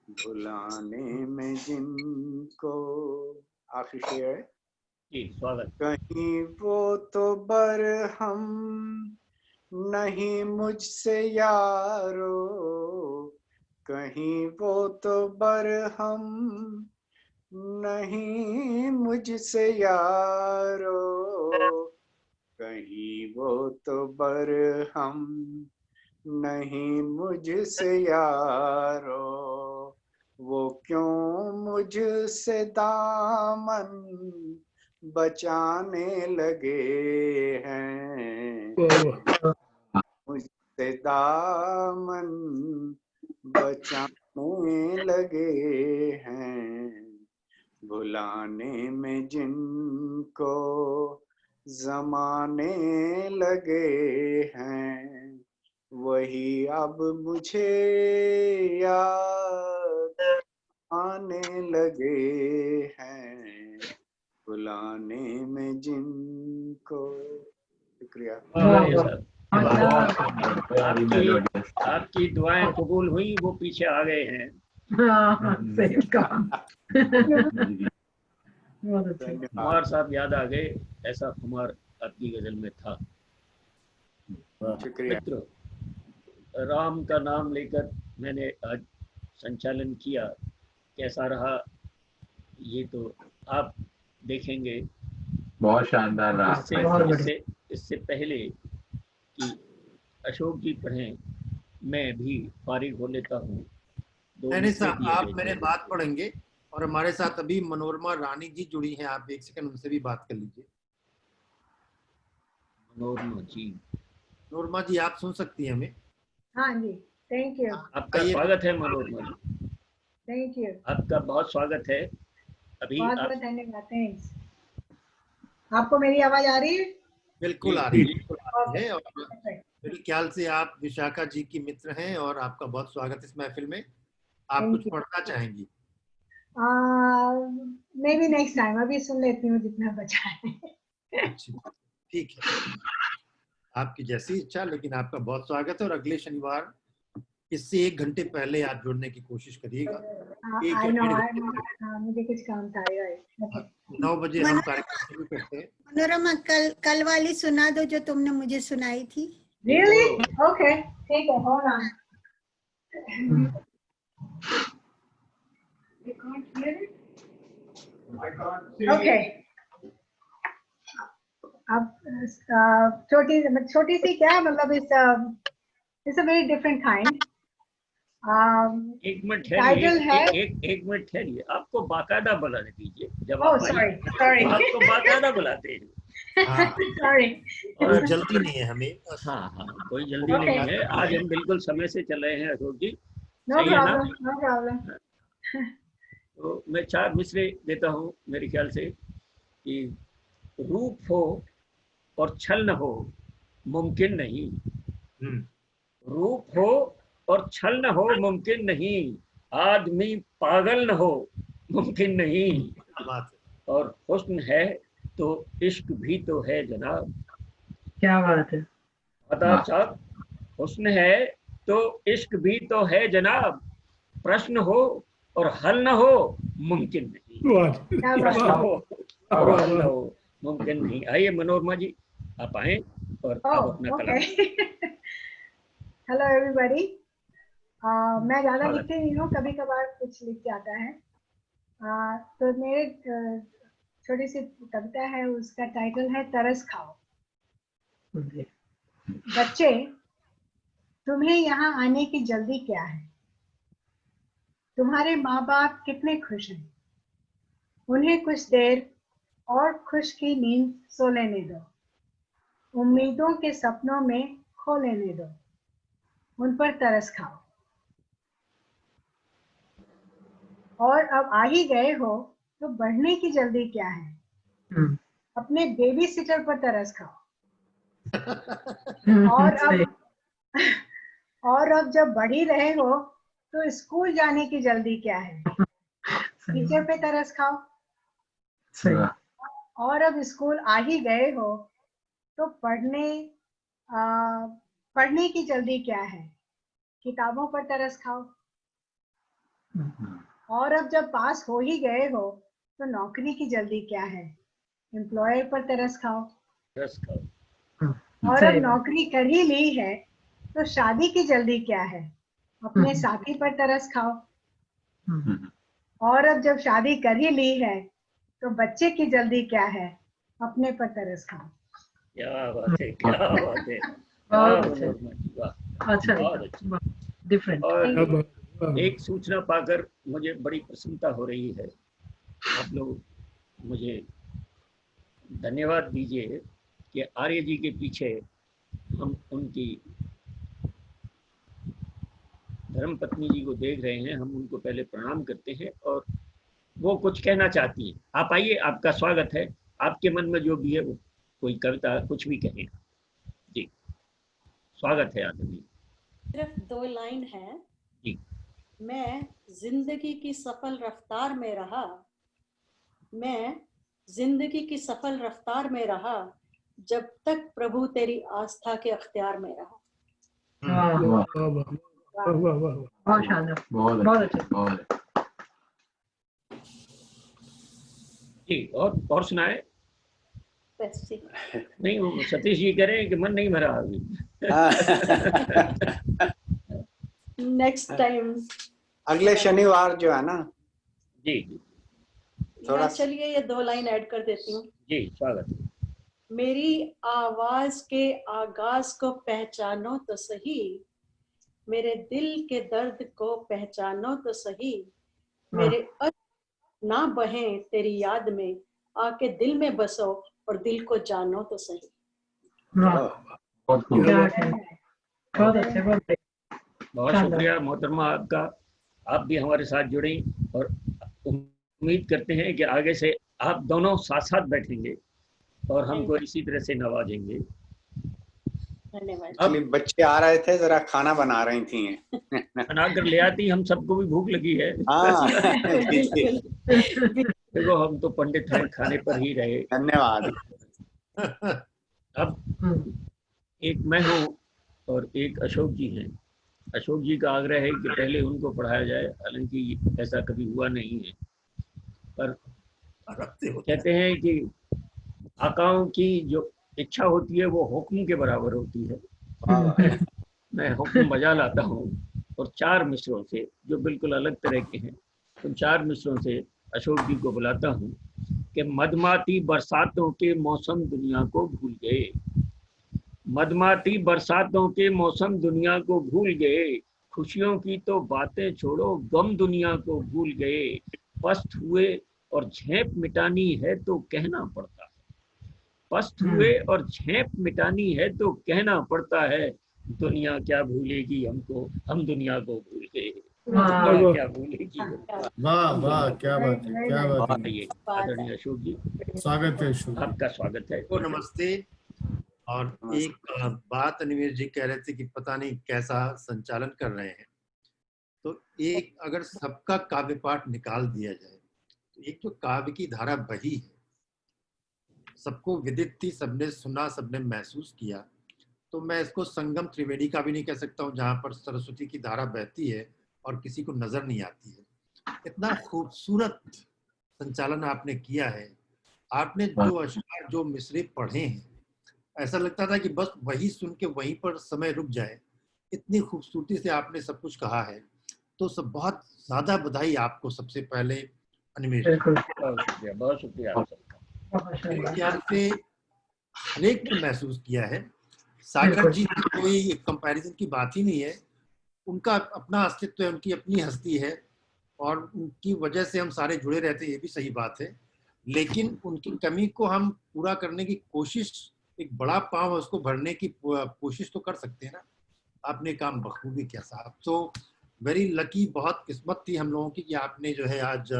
Q: भुलाने में जिनको। आखिरी शेर है
E: जी, स्वागत।
Q: कहीं वो तो बरहम नहीं मुझसे यारो, कहीं वो तो बरहम नहीं मुझसे यारो, कहीं वो तो बरहम नहीं मुझसे यारो। वो क्यों मुझसे दामन बचाने लगे हैं, मुझसे दामन बचाने लगे हैं, भुलाने में जिनको जमाने लगे हैं, वही अब मुझे याद आने लगे हैं, भुलाने में जिनको। शुक्रिया।
E: आपकी दुआएं कबूल हुई, वो पीछे आ गए हैं।
C: सही कहा।
E: कुमार साहब याद आ गए, ऐसा कुमार आपकी गजल में था।
Q: शुक्रिया।
E: मित्र, राम का नाम लेकर मैंने आज संचालन किया, कैसा रहा ये तो आप देखेंगे।
D: बहुत शानदार रहा।
E: इससे पहले कि अशोक जी पढ़ें, मैं भी फारिग हो लेता हूँ।
G: नहीं साहब, आप मेरे बात पढ़ेंगे और हमारे साथ अभी मनोरमा रानी जी जुड़ी हैं, आप एक सेकंड उनसे भी बात कर लीजिए। मनोरमा जी आप सुन सकती हैं हमें?
N: हाँ जी, थैंक यू।
E: आपका स्वागत है मनोरमा जी।
N: थैंक यू,
E: आपका बहुत स्वागत है। अभी
N: बहुत बहुत धन्यवाद। थैंक्स। आपको मेरी आवाज आ रही है?
G: बिल्कुल आ रही है। और मेरे ख्याल से आप विशाखा जी की मित्र हैं और आपका बहुत स्वागत इस महफिल में। आप कुछ पढ़ना चाहेंगी?
N: मे बी नेक्स्ट टाइम, अभी सुन लेती हूँ जितना बचा है।
G: ठीक है, आपकी जैसी इच्छा, लेकिन आपका बहुत स्वागत है। और अगले शनिवार इससे 1 घंटे पहले आप जुड़ने की कोशिश करिएगा।
N: मुझे कुछ काम था।
G: 9 बजे हम कार्यक्रम शुरू करते हैं।
K: मनोरमा, कल वाली सुना दो जो तुमने मुझे सुनाई थी।
N: Really? Okay, ठीक है, hold on. You can't hear it? Okay. अब छोटी सी क्या मतलब इस अ वेरी डिफरेंट काइंड।
E: एक मिनट ठहरिए, एक मिनट ठहरिए, आपको बाकायदा बुलाने दीजिए। जब आपको बाकायदा बुलाते हैं।
N: सॉरी,
G: और जल्दी नहीं है हमें।
E: हाँ, कोई जल्दी नहीं है। आज हम बिल्कुल समय से चल रहे हैं अशोक जी।
N: No problem.
E: तो मैं 4 मिसरे देता हूँ मेरे ख्याल से कि रूप हो और छल न हो मुमकिन नहीं, रूप हो और छल न हो मुमकिन नहीं, आदमी पागल न हो मुमकिन नहीं, और हुस्न है तो इश्क भी तो है जनाब।
C: क्या बात है।
E: अदा साहब, हुस्न है तो इश्क भी तो है जनाब, प्रश्न हो और हल न हो मुमकिन नहीं, प्रश्न हो और हल न हो मुमकिन नहीं। आइए मनोरमा जी, आप आए और आप अपना कलाम।
N: Hello everybody. मैं ज़्यादा लिखती नहीं हूँ, कभी कभार कुछ लिख जाता है। तो मेरे छोटी सी कविता है, उसका टाइटल है तरस खाओ। बच्चे, तुम्हें यहाँ आने की जल्दी क्या है? तुम्हारे माँ बाप कितने खुश हैं, उन्हें कुछ देर और खुश की नींद सो लेने दो, उम्मीदों के सपनों में खो लेने दो, उन पर तरस खाओ। और अब आ ही गए हो तो बढ़ने की जल्दी क्या है? अपने बेबी सिटर पर तरस खाओ। और अब जब बढ़ ही रहे हो तो स्कूल जाने की जल्दी क्या है? टीचर पे तरस खाओ। और अब स्कूल आ ही गए हो तो पढ़ने की जल्दी क्या है? किताबों पर तरस खाओ। और अब जब पास हो ही गए हो तो नौकरी की जल्दी क्या है? एम्प्लॉयर पर तरस खाओ। और अब नौकरी कर ही ली है तो शादी की जल्दी क्या है? अपने साथी पर तरस खाओ। और अब जब शादी कर ही ली है तो बच्चे की जल्दी क्या है? अपने पर तरस खाओ।
E: क्या बात है, क्या बात है।
C: अच्छा, डिफरेंट।
E: और एक सूचना पाकर मुझे बड़ी प्रसन्नता हो रही है। आप लोग मुझे धन्यवाद दीजिए कि आर्य जी के पीछे हम उनकी धर्म पत्नी जी को देख रहे हैं। हम उनको पहले प्रणाम करते हैं और वो कुछ कहना चाहती हैं। आप आइए, आपका स्वागत है। आपके मन में जो भी है वो कोई कविता कुछ भी कहें जी, स्वागत है आदमी।
R: सिर्फ 2 लाइन है
E: जी।
R: मैं जिंदगी की सफल रफ्तार में रहा, मैं जिंदगी की सफल रफ्तार में रहा, जब तक प्रभु तेरी आस्था के अख्तियार में रहा।
C: बहुत शानदार, बहुत अच्छा।
E: जी, और सुनाए। नहीं, वो सतीश जी कह रहे हैं कि मन नहीं भरा अभी।
R: नेक्स्ट टाइम,
Q: अगले शनिवार जो है ना।
E: जी
R: थोड़ा चलिए ये 2 लाइन ऐड कर देती हूँ।
E: जी, स्वागत है।
R: मेरी आवाज के आगाज को पहचानो तो सही, मेरे दिल के दर्द को पहचानो तो सही, मेरे अश्क ना बहें तेरी याद में, आके दिल में बसो और दिल को जानो तो सही।
E: बहुत शुक्रिया मोहतरमा आपका। आप भी हमारे साथ जुड़ी और उम्मीद करते हैं कि आगे से आप दोनों साथ साथ बैठेंगे और हमको इसी तरह से नवाजेंगे।
Q: अब बच्चे आ रहे थे, जरा खाना बना रही थी।
E: बना कर ले आती, हम सबको भी भूख लगी है। देखो हम तो पंडित हैं, खाने पर ही रहे।
Q: धन्यवाद।
E: अब एक मैं हूँ और एक अशोक जी हैं। अशोक जी का आग्रह है कि पहले उनको पढ़ाया जाए, हालांकि ऐसा कभी हुआ नहीं है, पर कहते हैं कि आकाओं की जो इच्छा होती है वो हुक्म के बराबर होती है। मैं हुक्म बजा लाता हूँ और 4 मिसरों से, जो बिल्कुल अलग तरह के हैं, उन 4 मिसरों से अशोक जी को बुलाता हूँ कि मधमाती बरसातों के मौसम दुनिया को भूल गए, मधमाती बरसातों के मौसम दुनिया को भूल गए, खुशियों की तो बातें छोड़ो गम दुनिया को भूल गए, पस्त हुए और झेप मिटानी है तो कहना पड़ता है, पस्त हुए और झेप मिटानी है तो कहना पड़ता है, दुनिया क्या भूलेगी हमको, हम दुनिया को भूल गए। क्या बोलेगी।
B: वाह वाह, क्या बात है, क्या बात है।
E: ये आदरणीय अशोक जी,
B: स्वागत है अशोक जी।
E: आपका स्वागत है।
G: तो नमस्ते। और एक बात अनिमेश जी कह रहे थे कि पता नहीं कैसा संचालन कर रहे हैं। तो एक अगर सबका काव्य पाठ निकाल दिया जाए तो एक जो काव्य की धारा बही है, सबको विदित थी, सबने सुना, सबने महसूस किया, तो मैं इसको संगम त्रिवेणी का भी नहीं कह सकता हूँ जहाँ पर सरस्वती की धारा बहती है और किसी को नजर नहीं आती है। इतना खूबसूरत संचालन आपने किया है। आपने जो अशआर, जो मिसरे पढ़े हैं, ऐसा लगता था कि बस वही सुन के वहीं पर समय रुक जाए। इतनी खूबसूरती से आपने सब कुछ कहा है, तो सब बहुत ज्यादा बधाई आपको सबसे पहले अनिमेश।
E: बहुत शुक्रिया आप सबका।
G: मेरे ख्याल से हर एक ने महसूस किया है। सागर जी की कोई कंपैरिजन की बात ही नहीं है। उनका अपना अस्तित्व है, उनकी अपनी हस्ती है और उनकी वजह से हम सारे जुड़े रहते हैं, ये भी सही बात है। लेकिन उनकी कमी को हम पूरा करने की कोशिश, एक बड़ा पाँव उसको भरने की कोशिश तो कर सकते हैं ना। आपने काम बखूबी किया साहब। तो वेरी लकी, बहुत किस्मत थी हम लोगों की कि आपने जो है आज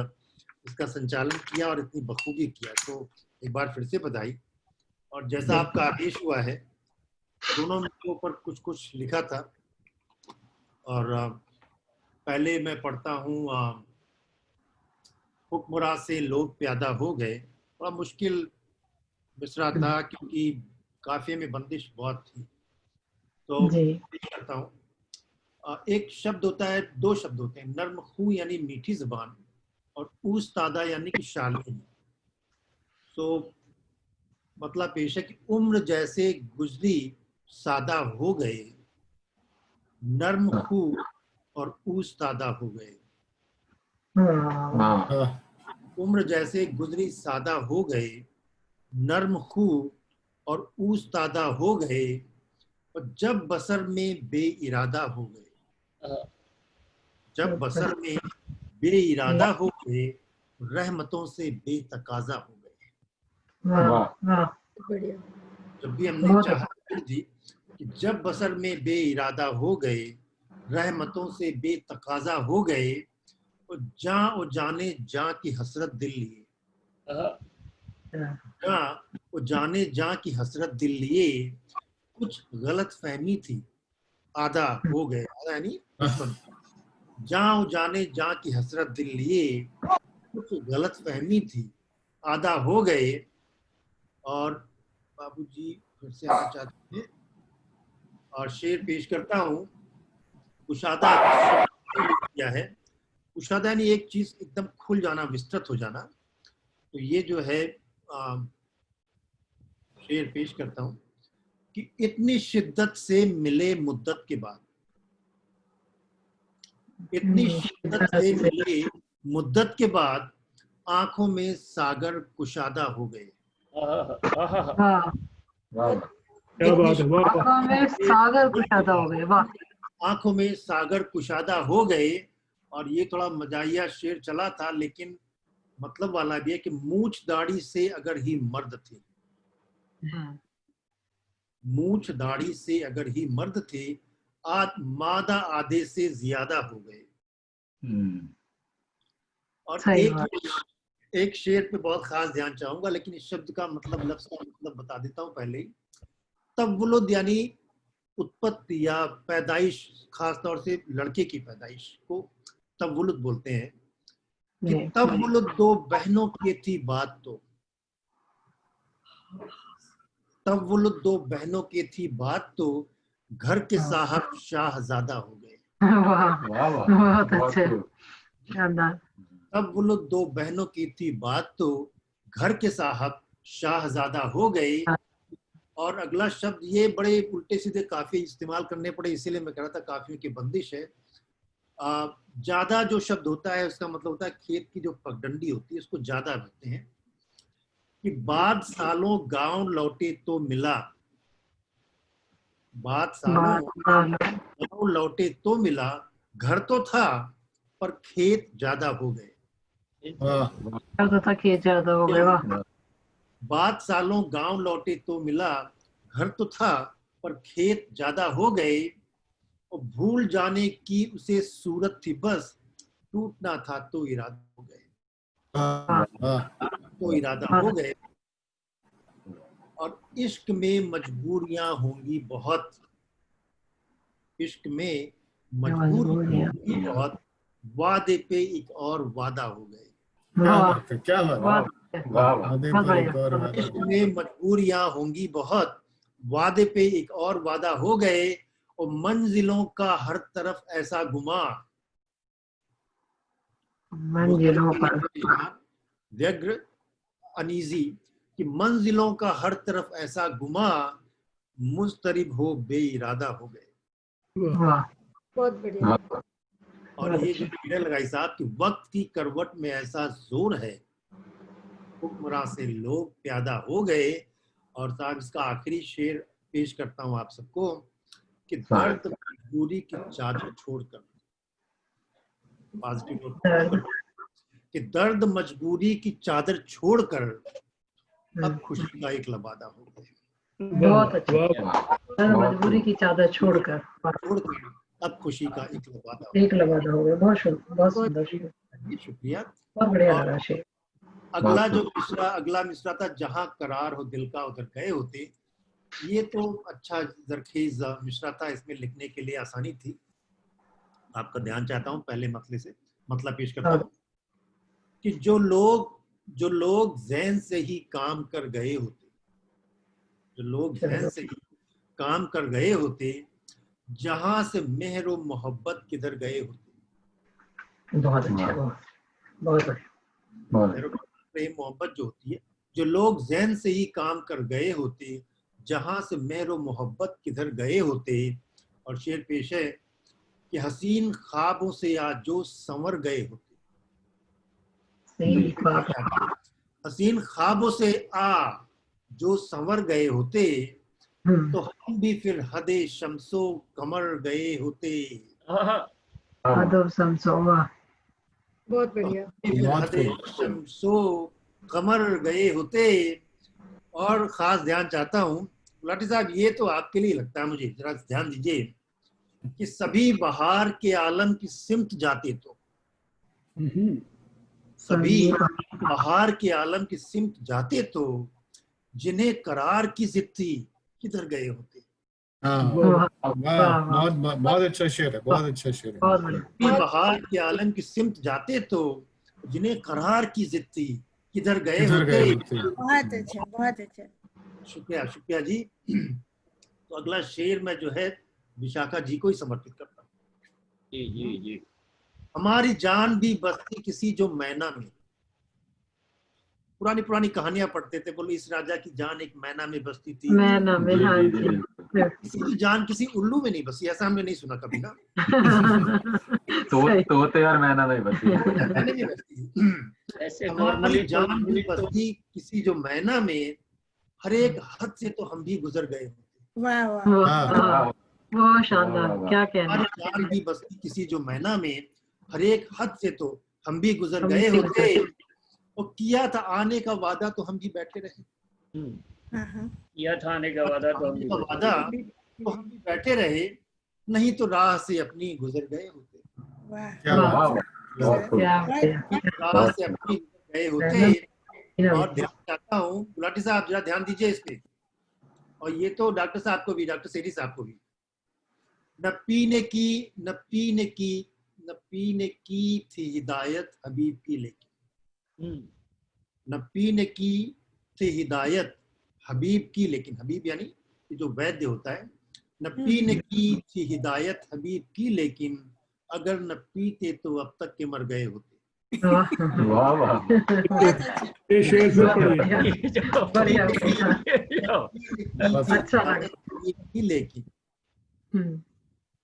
G: इसका संचालन किया और इतनी बखूबी किया। तो एक बार फिर से बधाई। और जैसा आपका आदेश हुआ है, दोनों के ऊपर कुछ कुछ लिखा था और पहले मैं पढ़ता हूँ। हुक्मराज से लोग प्यादा हो गए, बड़ा मुश्किल मिसरा था क्योंकि काफिये में बंदिश बहुत थी। तो करता हूँ। एक शब्द होता है, दो शब्द होते हैं, नर्म खू यानी मीठी जुबान और ऊस्तादा यानी कि शालीन। तो मतलब पेश है कि उम्र जैसे गुजरी सादा हो गए, नर्म खू और ऊस्तादा हो गए। उम्र जैसे गुजरी सादा हो गए, नर्म खू और ऊस्तादा हो गए, और जब बसर में बेइरादा हो गए। जब बसर में बेइरादा हो गए, रहमतों से बेतकाजा हो गए। जब भी हमने चाहा जी कि जब बसर में बेइरादा हो गए, रहमतों से बेतकाजा हो गए, और जां और जाने जां की हसरत दिल लिए। जां और जाने जां की हसरत दिल लिए, कुछ गलत फहमी थी आधा हो गए। आधा यानी जां और जाने जां की हसरत दिल लिए, कुछ गलत फहमी थी आधा हो गए। और बाबूजी फिर से आना चाहते हैं और शेर पेश करता हूँ। कुशादा क्या है? कुशादा यानी एक चीज एकदम खुल जाना, विस्तृत हो जाना। तो ये जो है शेर पेश करता हूँ कि इतनी शिद्दत से मिले मुद्दत के बाद, इतनी शिद्दत से मिले मुद्दत के बाद, आंखों में सागर कुशादा हो गए।
C: क्या बात है, आंखों में सागर कुशादा हो गए। वाह।
G: आंखों में सागर कुशादा हो गए। और ये थोड़ा मजाहिया शेर चला था, लेकिन मतलब वाला भी है कि मूछ दाढ़ी से अगर ही मर्द थे, मूछ दाढ़ी से अगर ही मर्द थे, मादा आधे से ज्यादा हो गए। और एक शेर पे बहुत खास ध्यान चाहूंगा, लेकिन इस शब्द का मतलब, लफ्ज का मतलब बता देता हूँ पहले ही। तवल्लुद यानी उत्पत्ति या पैदाइश, खास तौर से लड़के की पैदाइश को तवल्लुद बोलते हैं। कि तवल्लुद दो बहनों की थी बात तो, तवल्लुद दो बहनों की थी बात तो, घर के साहब शाहजादा हो गए।
C: बहुत अच्छे, शानदार।
G: तवल्लुद दो बहनों की थी बात तो, घर के साहब शाहजादा हो गए। और अगला शब्द, ये बड़े उल्टे सीधे काफी इस्तेमाल करने पड़े, इसीलिए मैं कह रहा था काफियों की बंदिश है। ज्यादा जो शब्द होता है उसका मतलब होता है खेत की जो पगडंडी होती है उसको ज्यादा कहते हैं। कि बाद सालों गांव लौटे तो मिला, बाद सालों गांव लौटे तो मिला, घर तो था पर खेत ज्यादा हो गए।
C: खेत ज्यादा हो गए। वाह।
G: बाद सालों गांव लौटे तो मिला, घर तो था पर खेत ज्यादा हो गए। और भूल जाने की उसे सूरत थी बस, टूटना था तो इरादा हो गए, तो इरादा हो गए। और इश्क में मजबूरियां होंगी बहुत, इश्क में मजबूरियां होंगी बहुत, वादे पे एक और वादा हो गए।
B: क्या बात है, वादे पर एक और वादा।
G: इश्क में मजबूरियां होंगी बहुत, वादे पे एक और वादा हो गए। और मंजिलों का हर तरफ ऐसा गुमा,
C: मंजिलों पर
G: व्यग्र अनीजी कि मंजिलों का हर तरफ ऐसा गुमा, मुस्तरिब हो बेइरादा हो गए।
N: बहुत बढ़िया।
G: और ये जो कीड़े लगाई साहब कि वक्त की करवट में ऐसा जोर है, हुक्मरां से लोग प्यादा हो गए। और साहब इसका आखिरी शेर पेश करता हूं आप सबको कि दर्द मजबूरी की चादर छोड़कर, पॉजिटिव कि दर्द मजबूरी की चादर छोड़कर अब खुशी का एक लबादा हो गए।
C: बहुत अच्छा, मजबूरी की चादर छोड़कर
G: अब खुशी का एक लबादा
C: हो गया। बहुत सुंदर,
G: शुक्रिया।
C: बहुत बढ़िया लगा शेर।
G: अगला जो मिसरा, अगला मिसरा था, जहां करार हो दिल का उधर गए होते। ये तो अच्छा जरखेज मिसरा था, इसमें लिखने के लिए आसानी थी। आपका ध्यान चाहता हूँ पहले मसले से मतलब पेश करता हूँ कि जो लोग ज़हन से ही काम कर गए होते, जो लोग ज़हन से ही काम कर गए होते, जहां से मेहर और मोहब्बत किधर गए होते।
C: बहुत अच्छा, बहुत बढ़िया।
G: प्रेम मोहब्बत जो होती है, जो लोग ज़हन से ही काम कर गए होते, जहां से मेहर और मोहब्बत किधर गए होते। और शेर पेश है कि हसीन ख्वाबों से आज जो संवर गए होते, हसीन ख्वाबों से आ जो संवर गए होते, तो हम भी फिर हदे शम्सो कमर गए होते।
N: बहुत बढ़िया।
G: हदे शम्सो कमर गए होते। और खास ध्यान चाहता हूँ गुलाटी साहब, ये तो आपके लिए लगता है मुझे, जरा ध्यान दीजिए कि सभी बहार के आलम की सिमत जाते तो, सभी बहार के आलम की सिमत जाते तो, जिन्हें करार की जिद थी किधर गए होते।
B: बहुत अच्छा शेर है, बहुत अच्छा शेर है।
G: सभी बहार के आलम की सिमत जाते तो, जिन्हें करार की जिद थी किधर गए होते।
K: बहुत अच्छा, बहुत अच्छा।
G: शुक्रिया, शुक्रिया जी। तो अगला शेर मैं जो है विशाखा जी को ही समर्पित करता हूँ।
E: जी जी जी।
G: हमारी जान भी बसती किसी जो मैना में, पुरानी पुरानी कहानियां पढ़ते थे, बोले इस राजा की जान एक मैना में बसती थी।
C: मैना में, हाँ जी।
G: किसी की जान किसी उल्लू में नहीं बसी, ऐसा हमने नहीं सुना कभी ना।
D: तोते और मैना में बसी।
E: ऐसे
G: हमारी जान भी बसती किसी जो मैना में, हर एक हद से तो हम भी गुजर गए होते।
K: वाह वाह,
C: बहुत शानदार, क्या कहना।
G: हमारी जान भी बसती किसी जो मैना में, हर एक हद से तो हम भी गुजर गए होते। और किया था आने का वादा तो हम भी बैठे रहे।
E: किया था आने का वादा तो
G: हम भी बैठे रहे, नहीं तो राह से अपनी गुजर गए होते। राह से अपनी गुजर गए होते। और ध्यान चाहता हूँ गुलाटी साहब, जरा ध्यान दीजिए इस पे। और ये तो डॉक्टर साहब को भी, डॉक्टर सेठी साहब को भी। न पीने की थी हिदायत हबीब की, लेकिन न पीने की थी हिदायत हबीब की, लेकिन हबीब यानी जो वैद्य होता है। न पीने की थी हिदायत हबीब की, लेकिन अगर न पीते तो अब तक के मर गए होते।
D: वाह वाह,
P: ये शेर से पढ़िए।
G: लेकिन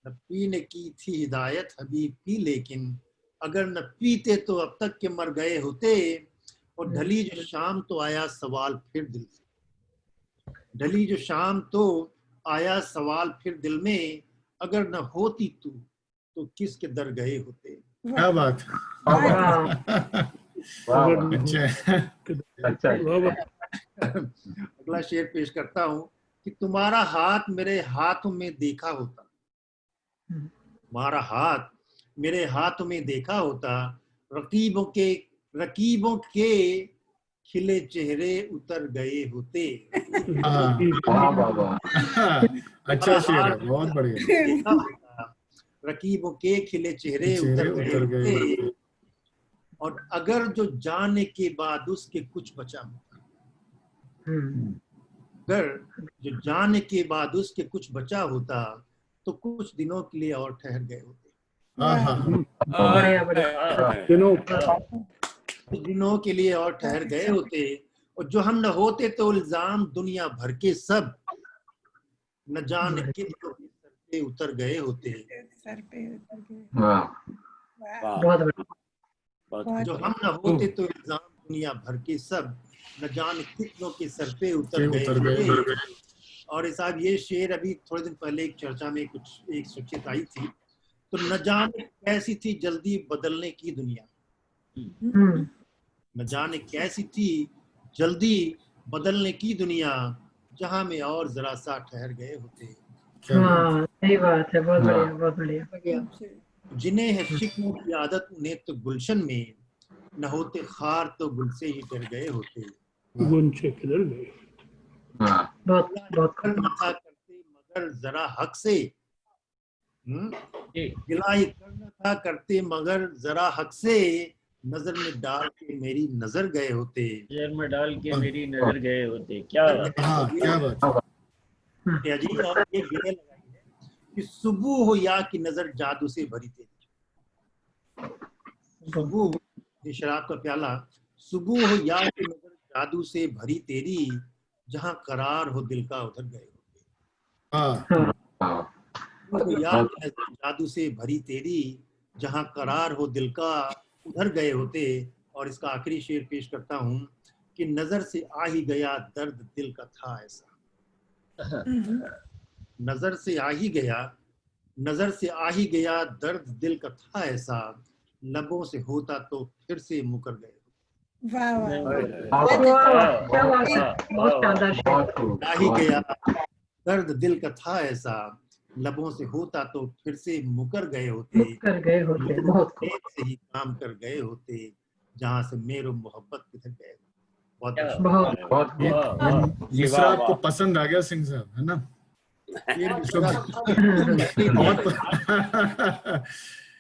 G: न पीने की थी हिदायत हबीब की, लेकिन अगर न पीते तो अब तक के मर गए होते। और ढली जो शाम तो आया सवाल फिर दिल से, ढली जो शाम तो आया सवाल फिर दिल में, अगर न होती तू तो किसके दर गए होते।
B: क्या बात।
D: अच्छा।
G: अगला शेर पेश करता हूँ कि तुम्हारा हाथ मेरे हाथों में देखा होता, तुम्हारा हाथ मेरे हाथ में देखा होता, रकीबों के खिले चेहरे उतर गए होते।
B: वाह वाह वाह, अच्छा शेर है, बहुत बढ़िया।
G: देखा होता, रकीबों के खिले चेहरे उतर गए होते, और अगर जो जाने के बाद उसके कुछ बचा होता, अगर जो जाने के बाद उसके कुछ बचा होता तो कुछ दिनों के लिए और ठहर गए होते। कुछ दिनों के लिए और ठहर गए होते, और जो हम न होते तो इल्जाम दुनिया भर के सब न जाने किन सर पे उतर गए होते। जो हम न होते तो इल्जाम दुनिया भर के सब न जाने कितनों के सर पे उतर गए होते। और साहब ये शेर अभी थोड़े दिन पहले एक चर्चा में एक शिक्षित आई थी, तो न जाने कैसी थी जल्दी बदलने की दुनिया, न जाने कैसी थी जल्दी बदलने की दुनिया, जहां में और जरा सा ठहर गए होते।
C: सही बात है, बहुत बढ़िया, बहुत बढ़िया।
G: जिन्हें है शिकवों की आदत उन्हें तो गुलशन में न होते खार तो गुल से ही डर गए होते।
P: गुंचे किधर गए?
G: करना था करते मगर जरा हक से, गिला ये करना था करते मगर जरा हक से, नजर में डाल के मेरी नजर गए होते।
E: नजर में डाल के मेरी नजर गए होते। क्या
G: बात जी। और ये गले लगाई है कि सुबह हो या कि नजर जादू से भरी तेरी। सुबह ये शराब का प्याला, सुबह हो या कि नजर जादू से भरी तेरी, जहां करार हो दिल का उधर गए होते। या कि नजर जादू से भरी तेरी, जहां करार हो दिल का उधर गए होते। और इसका आखिरी शेर पेश करता हूं कि नजर से आ ही गया दर्द दिल का था ऐसा। नजर से आ ही गया, नजर से आ ही गया दर्द दिल का था ऐसा, लबों से होता तो फिर से मुकर गए। आ ही गया दर्द दिल का था ऐसा, लबों से होता तो फिर से मुकर गए होते। से ही काम कर गए होते, जहां से मेरो मोहब्बत किधर गए।
B: बहुत मिश्रा आपको पसंद आ गया सिंह साहब, है ना?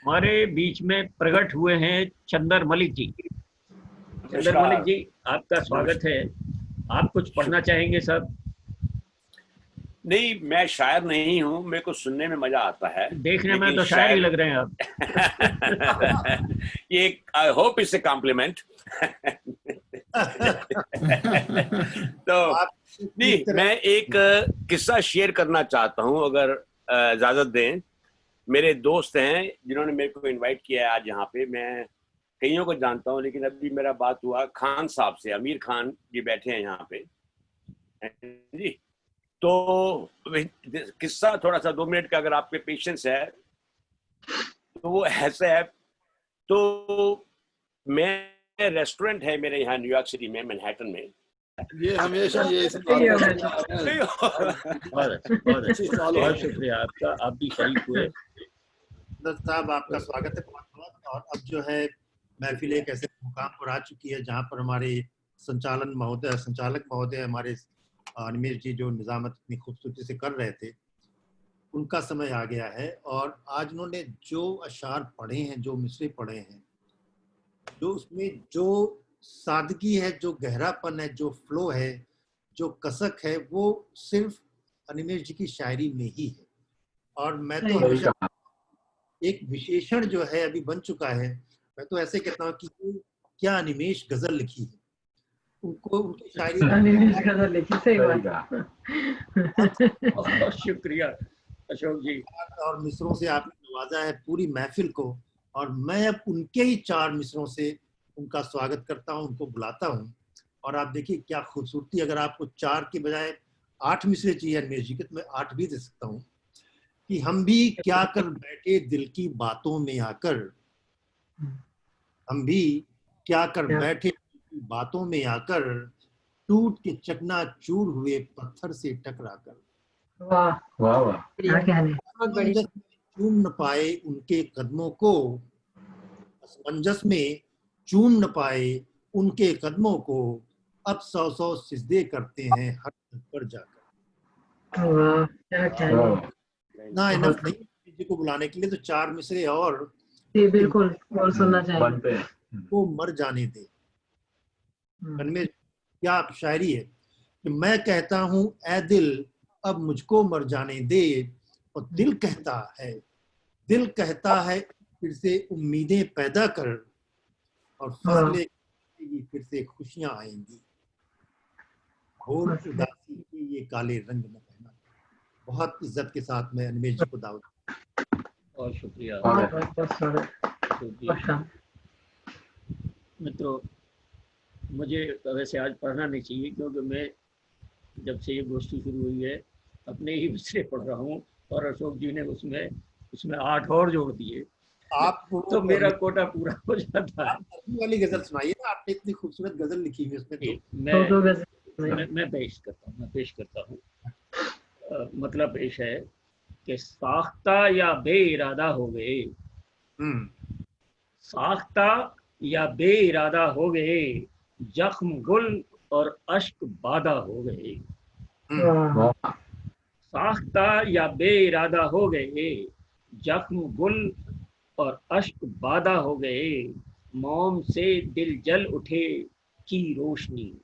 E: हमारे बीच में प्रकट हुए हैं चंदर मलिक जी। चंदर मलिक जी, आपका स्वागत है। आप कुछ पढ़ना चाहेंगे साहब?
S: नहीं, मैं शायर नहीं हूँ, मेरे को सुनने में मजा आता है।
E: देखने में तो शायर ही लग रहे हैं आप।
S: ये I hope it's a compliment. तो नहीं, मैं एक किस्सा शेयर करना चाहता हूँ, अगर इजाजत दें। मेरे दोस्त हैं जिन्होंने मेरे को इनवाइट किया है आज यहाँ पे। मैं कईयों को जानता हूँ, लेकिन अभी मेरा बात हुआ खान साहब से। आमिर खान जी बैठे हैं यहाँ पे जी। तो किस्सा थोड़ा सा 2 मिनट का अगर आपके पेशेंस है तो वो ऐसा है। तो मैं रेस्टोरेंट है मेरे यहाँ न्यूयॉर्क सिटी में, मैनहट्टन में।
L: ये हमेशा ये
E: बहुत शुक्रिया आपका, आप भी शरीक हुए।
G: साहब आपका स्वागत है बहुत बहुत। और अब जो है महफिल एक ऐसे मुकाम पर आ चुकी है जहाँ पर हमारे संचालक महोदय हमारे निमेश जी जो निजामत इतनी खूबसूरती से कर रहे थे, उनका समय आ गया है। और आज उन्होंने जो अशार पढ़े हैं, जो मिसरे पढ़े हैं, जो उसमें जो सादगी है, जो गहरापन है, जो फ्लो है, जो कसक है, वो सिर्फ अनिमेश जी की शायरी में ही है। और मैं तो हमेशा एक विशेषण जो है अभी बन चुका है, मैं तो ऐसे कहता हूँ कि क्या अनिमेश गजल लिखी है, उनको उनकी शायरी
C: गजल लिखी। सही बात।
E: बहुत शुक्रिया अशोक जी।
G: और मिसरों से आपने नवाजा है पूरी महफिल को, और मैं अब उनके ही 4 मिसरों से उनका स्वागत करता हूं, उनको बुलाता हूं। और आप देखिए क्या खूबसूरती, अगर आपको 4 के बजाय 8 मिसरे चाहिए अनिमेश जी के, तो मैं 8 भी दे सकता हूं। कि हम भी क्या कर बैठे दिल की बातों में आकर, हम भी क्या कर बैठे दिल की बातों में आकर, टूट के चकनाचूर हुए पत्थर से टकरा कर।
C: वाह वाह वाह, क्या कहने।
G: चूम न पाए उनके कदमों को, असमंजस में चूम न पाए उनके कदमों को, अब 100 सिजदे करते हैं हर घर पर जाकर।
C: वाह, क्या कहना।
G: ना इनफ नहीं जी को बुलाने के लिए, तो 4 मिसरे और
C: जी बिल्कुल, और सुनना चाहिए।
G: वो मर जाने दे। में क्या शायरी है कि मैं कहता हूँ ऐ दिल अब मुझको मर जाने दे, और दिल कहता है फिर से उम्मीदें पैदा कर, और फसले फिर से खुशियां आएंगी, घोर उदासी के ये काले रंग न पहना। बहुत इज्जत के साथ मैं अनिमेश जी को दावत।
E: बहुत शुक्रिया मित्रों। मुझे वैसे आज पढ़ना नहीं चाहिए, क्योंकि मैं जब से ये गोष्ठी शुरू हुई है अपने ही विषय पढ़ रहा हूँ, और अशोक जी ने उसमें 8 और जोड़ दिए,
G: आप
E: तो मेरा कोटा पूरा हो जाता है।
G: वाली गजल सुनाइए ना, आपने इतनी खूबसूरत गजल लिखी है उसमें। तो
E: मैं पेश करता हूँ। मतलब पेश है कि साख्ता या बेइरादा हो गए, साख्ता या बेइरादा हो गए, जख्म गुल और अश्क बादा हो गए। साख्ता या बेइरादा हो गए, जख्म गुल और अश्क बादा हो गए, मोम से दिल जल उठे की रोशनी,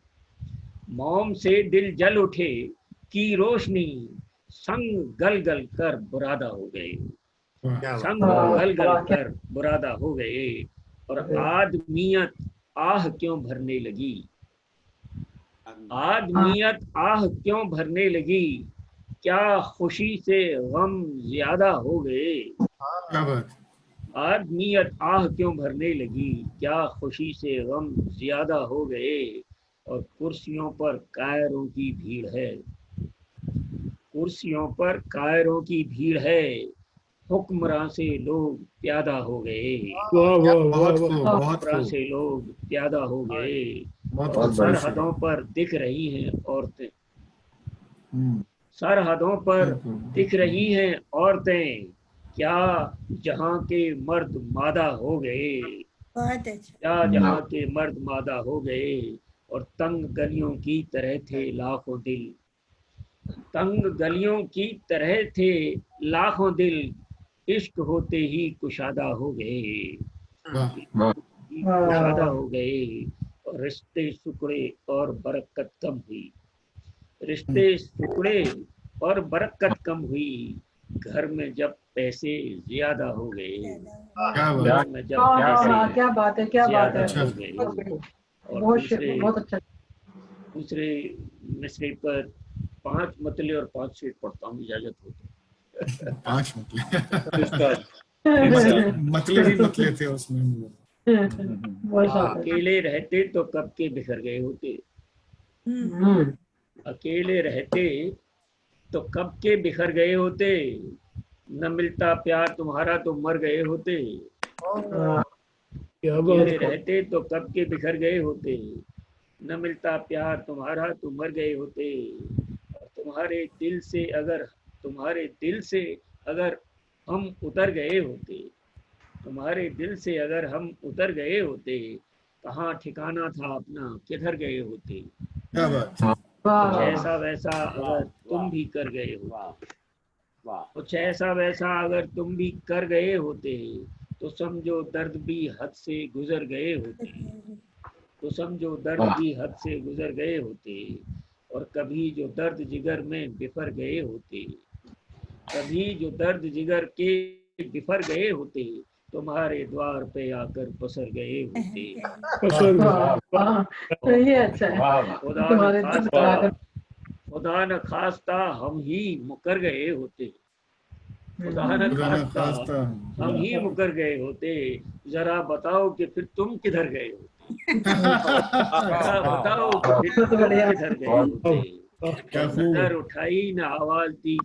E: मोम से दिल जल उठे की रोशनी, संग गल गल कर बुरादा हो गए, संग गल गल कर बुरादा हो गए, और आदमियत आह क्यों भरने लगी, आदमियत आह क्यों भरने लगी, क्या खुशी से गम ज्यादा हो गए, आदमियत आह क्यों भरने लगी, क्या खुशी से गम ज्यादा हो गए, और कुर्सियों पर कायरों की भीड़ है, कुर्सियों पर कायरों की भीड़ है, हुक्मरान से लोग प्यादा हो गए, हुक्मरान से लोग प्यादा हो गए, और सरहदों पर दिख रही हैं औरतें, सरहदों पर दिख रही हैं औरतें, क्या जहां के मर्द मादा हो गए, क्या जहां के मर्द मादा हो गए, और तंग गलियों की तरह थे लाखों दिल, तंग गलियों की तरह थे लाखों दिल, इश्क होते ही कुशादा हो गए, कुशादा हो गए, और रिश्ते सुकड़े और बरकत कम हुई, रिश्ते सुकड़े और बरकत कम हुई, घर में जब पैसे ज्यादा हो गए, घर में जब पैसे
C: क्या बात है, क्या बात है,
E: हो गए, और दूसरे मिसरे पर 5 मतले और 5 शेर पढ़ता हूँ, इजाजत हो तो।
B: 5 मतले थे उसमें।
E: अकेले रहते तो कब के बिखर गए होते, अकेले रहते तो कब के बिखर गए होते, न मिलता प्यार तुम्हारा तो मर गए होते, अकेले रहते तो कब के बिखर गए होते, न मिलता प्यार तुम्हारा तो मर गए होते, और तुम्हारे दिल से अगर हम उतर गए होते, तुम्हारे दिल से अगर हम उतर गए होते, कहाँ ठिकाना था अपना किधर गए होते, कुछ ऐसा वैसा अगर तुम भी कर गए होते, कुछ ऐसा वैसा अगर तुम भी कर गए होते, तो समझो दर्द भी हद से गुजर गए होते, तो समझो दर्द भी हद से गुजर गए होते, और कभी जो दर्द जिगर में बिफर गए होते, कभी जो दर्द जिगर के बिफर गए होते, तुम्हारे द्वार पे आकर पसर गए होते, खुदा न खास्ता हम ही मुकर गए होते, खुदा न खास्ता हम ही मुकर गए होते, जरा बताओ कि फिर तुम किधर गए होते, जरा बताओ कि फिर तुम किधर गए होते, नजर उठाई न आवाज दी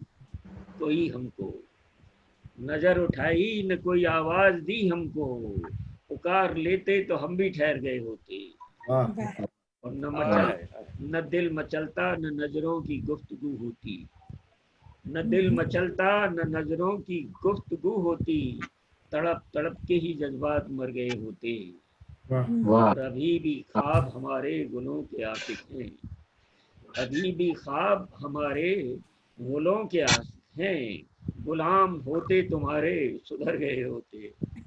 E: कोई हमको, नजर उठाई न कोई आवाज दी हमको, पुकार लेते तो हम भी ठहर गए होते, और न दिल मचलता न नजरों की गुफ्तगू होती, न दिल मचलता न नजरों की गुफ्तगू होती, तड़प तड़प के ही जज्बात मर गए होते। और अभी भी ख्वाब हमारे गुलों के आशिक हैं, अभी भी ख्वाब हमारे गुलों के आशिक हैं, गुलाम होते तुम्हारे सुधर गए होते।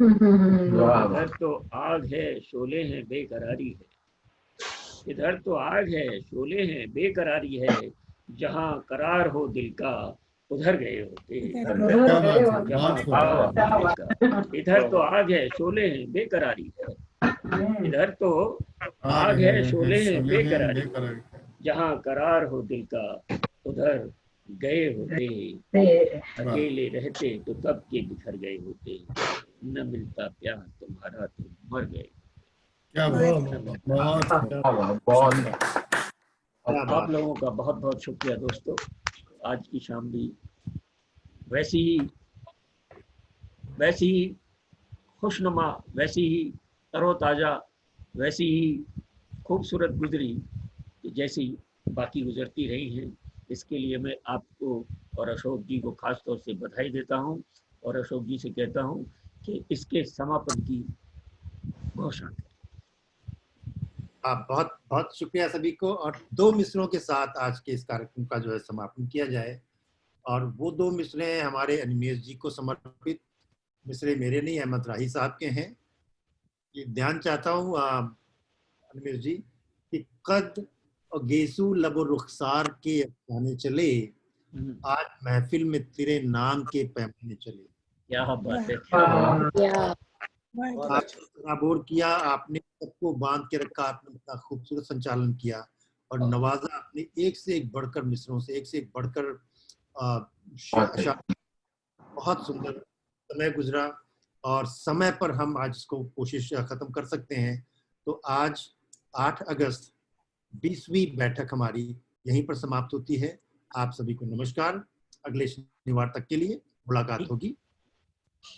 E: इधर तो आग है शोले हैं बेकरारी है, इधर तो आग है शोले हैं बेकरारी है, जहाँ करार हो दिल का उधर गए होते। इधर तो आग है शोले हैं बेकरारी है, इधर तो आग है शोले हैं बेकरारी, जहाँ करार हो दिल का उधर गए होते। अकेले रहते तो कब के बिखर गए होते, न मिलता प्यार तुम्हारा तो मर गए।
B: क्या
E: आप लोगों का बहुत बहुत शुक्रिया दोस्तों। आज की शाम भी वैसी ही खुशनुमा, वैसी ही तरोताज़ा, वैसी ही खूबसूरत गुजरी जैसी बाकी गुजरती रही हैं। इसके लिए मैं आपको और अशोक जी को खास तौर से बधाई देता हूं और अशोक जी से कहता हूं कि इसके समापन की घोषणा करें।
G: बहुत बहुत शुक्रिया सभी को। और 2 मिसरों के साथ आज के इस कार्यक्रम का जो है समापन किया जाए, और वो 2 मिसरे हमारे अनिमेश जी को समर्पित। मिसरे मेरे नहीं, अहमद राही साहब के हैं। ये ध्यान चाहता हूँ अनिमेश जी कि कद और गेसू लबो रुखसार के अफसाने चले, आज महफिल में तेरे नाम के पैमाने चले।
E: क्या बात है,
G: आपने सराबोर किया, आपने सबको बांध के रखा, आपने इतना खूबसूरत संचालन किया और नवाजा आपने एक से एक बढ़कर मिसरों से, एक से एक बढ़कर बहुत सुंदर समय गुजरा। और समय पर हम आज इसको कोशिश खत्म कर सकते हैं। तो आज 8 अगस्त 20वीं बैठक हमारी यहीं पर समाप्त होती है। आप सभी को नमस्कार। अगले शनिवार तक के लिए मुलाकात होगी।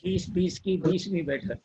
E: 2020 की 20वीं बैठक।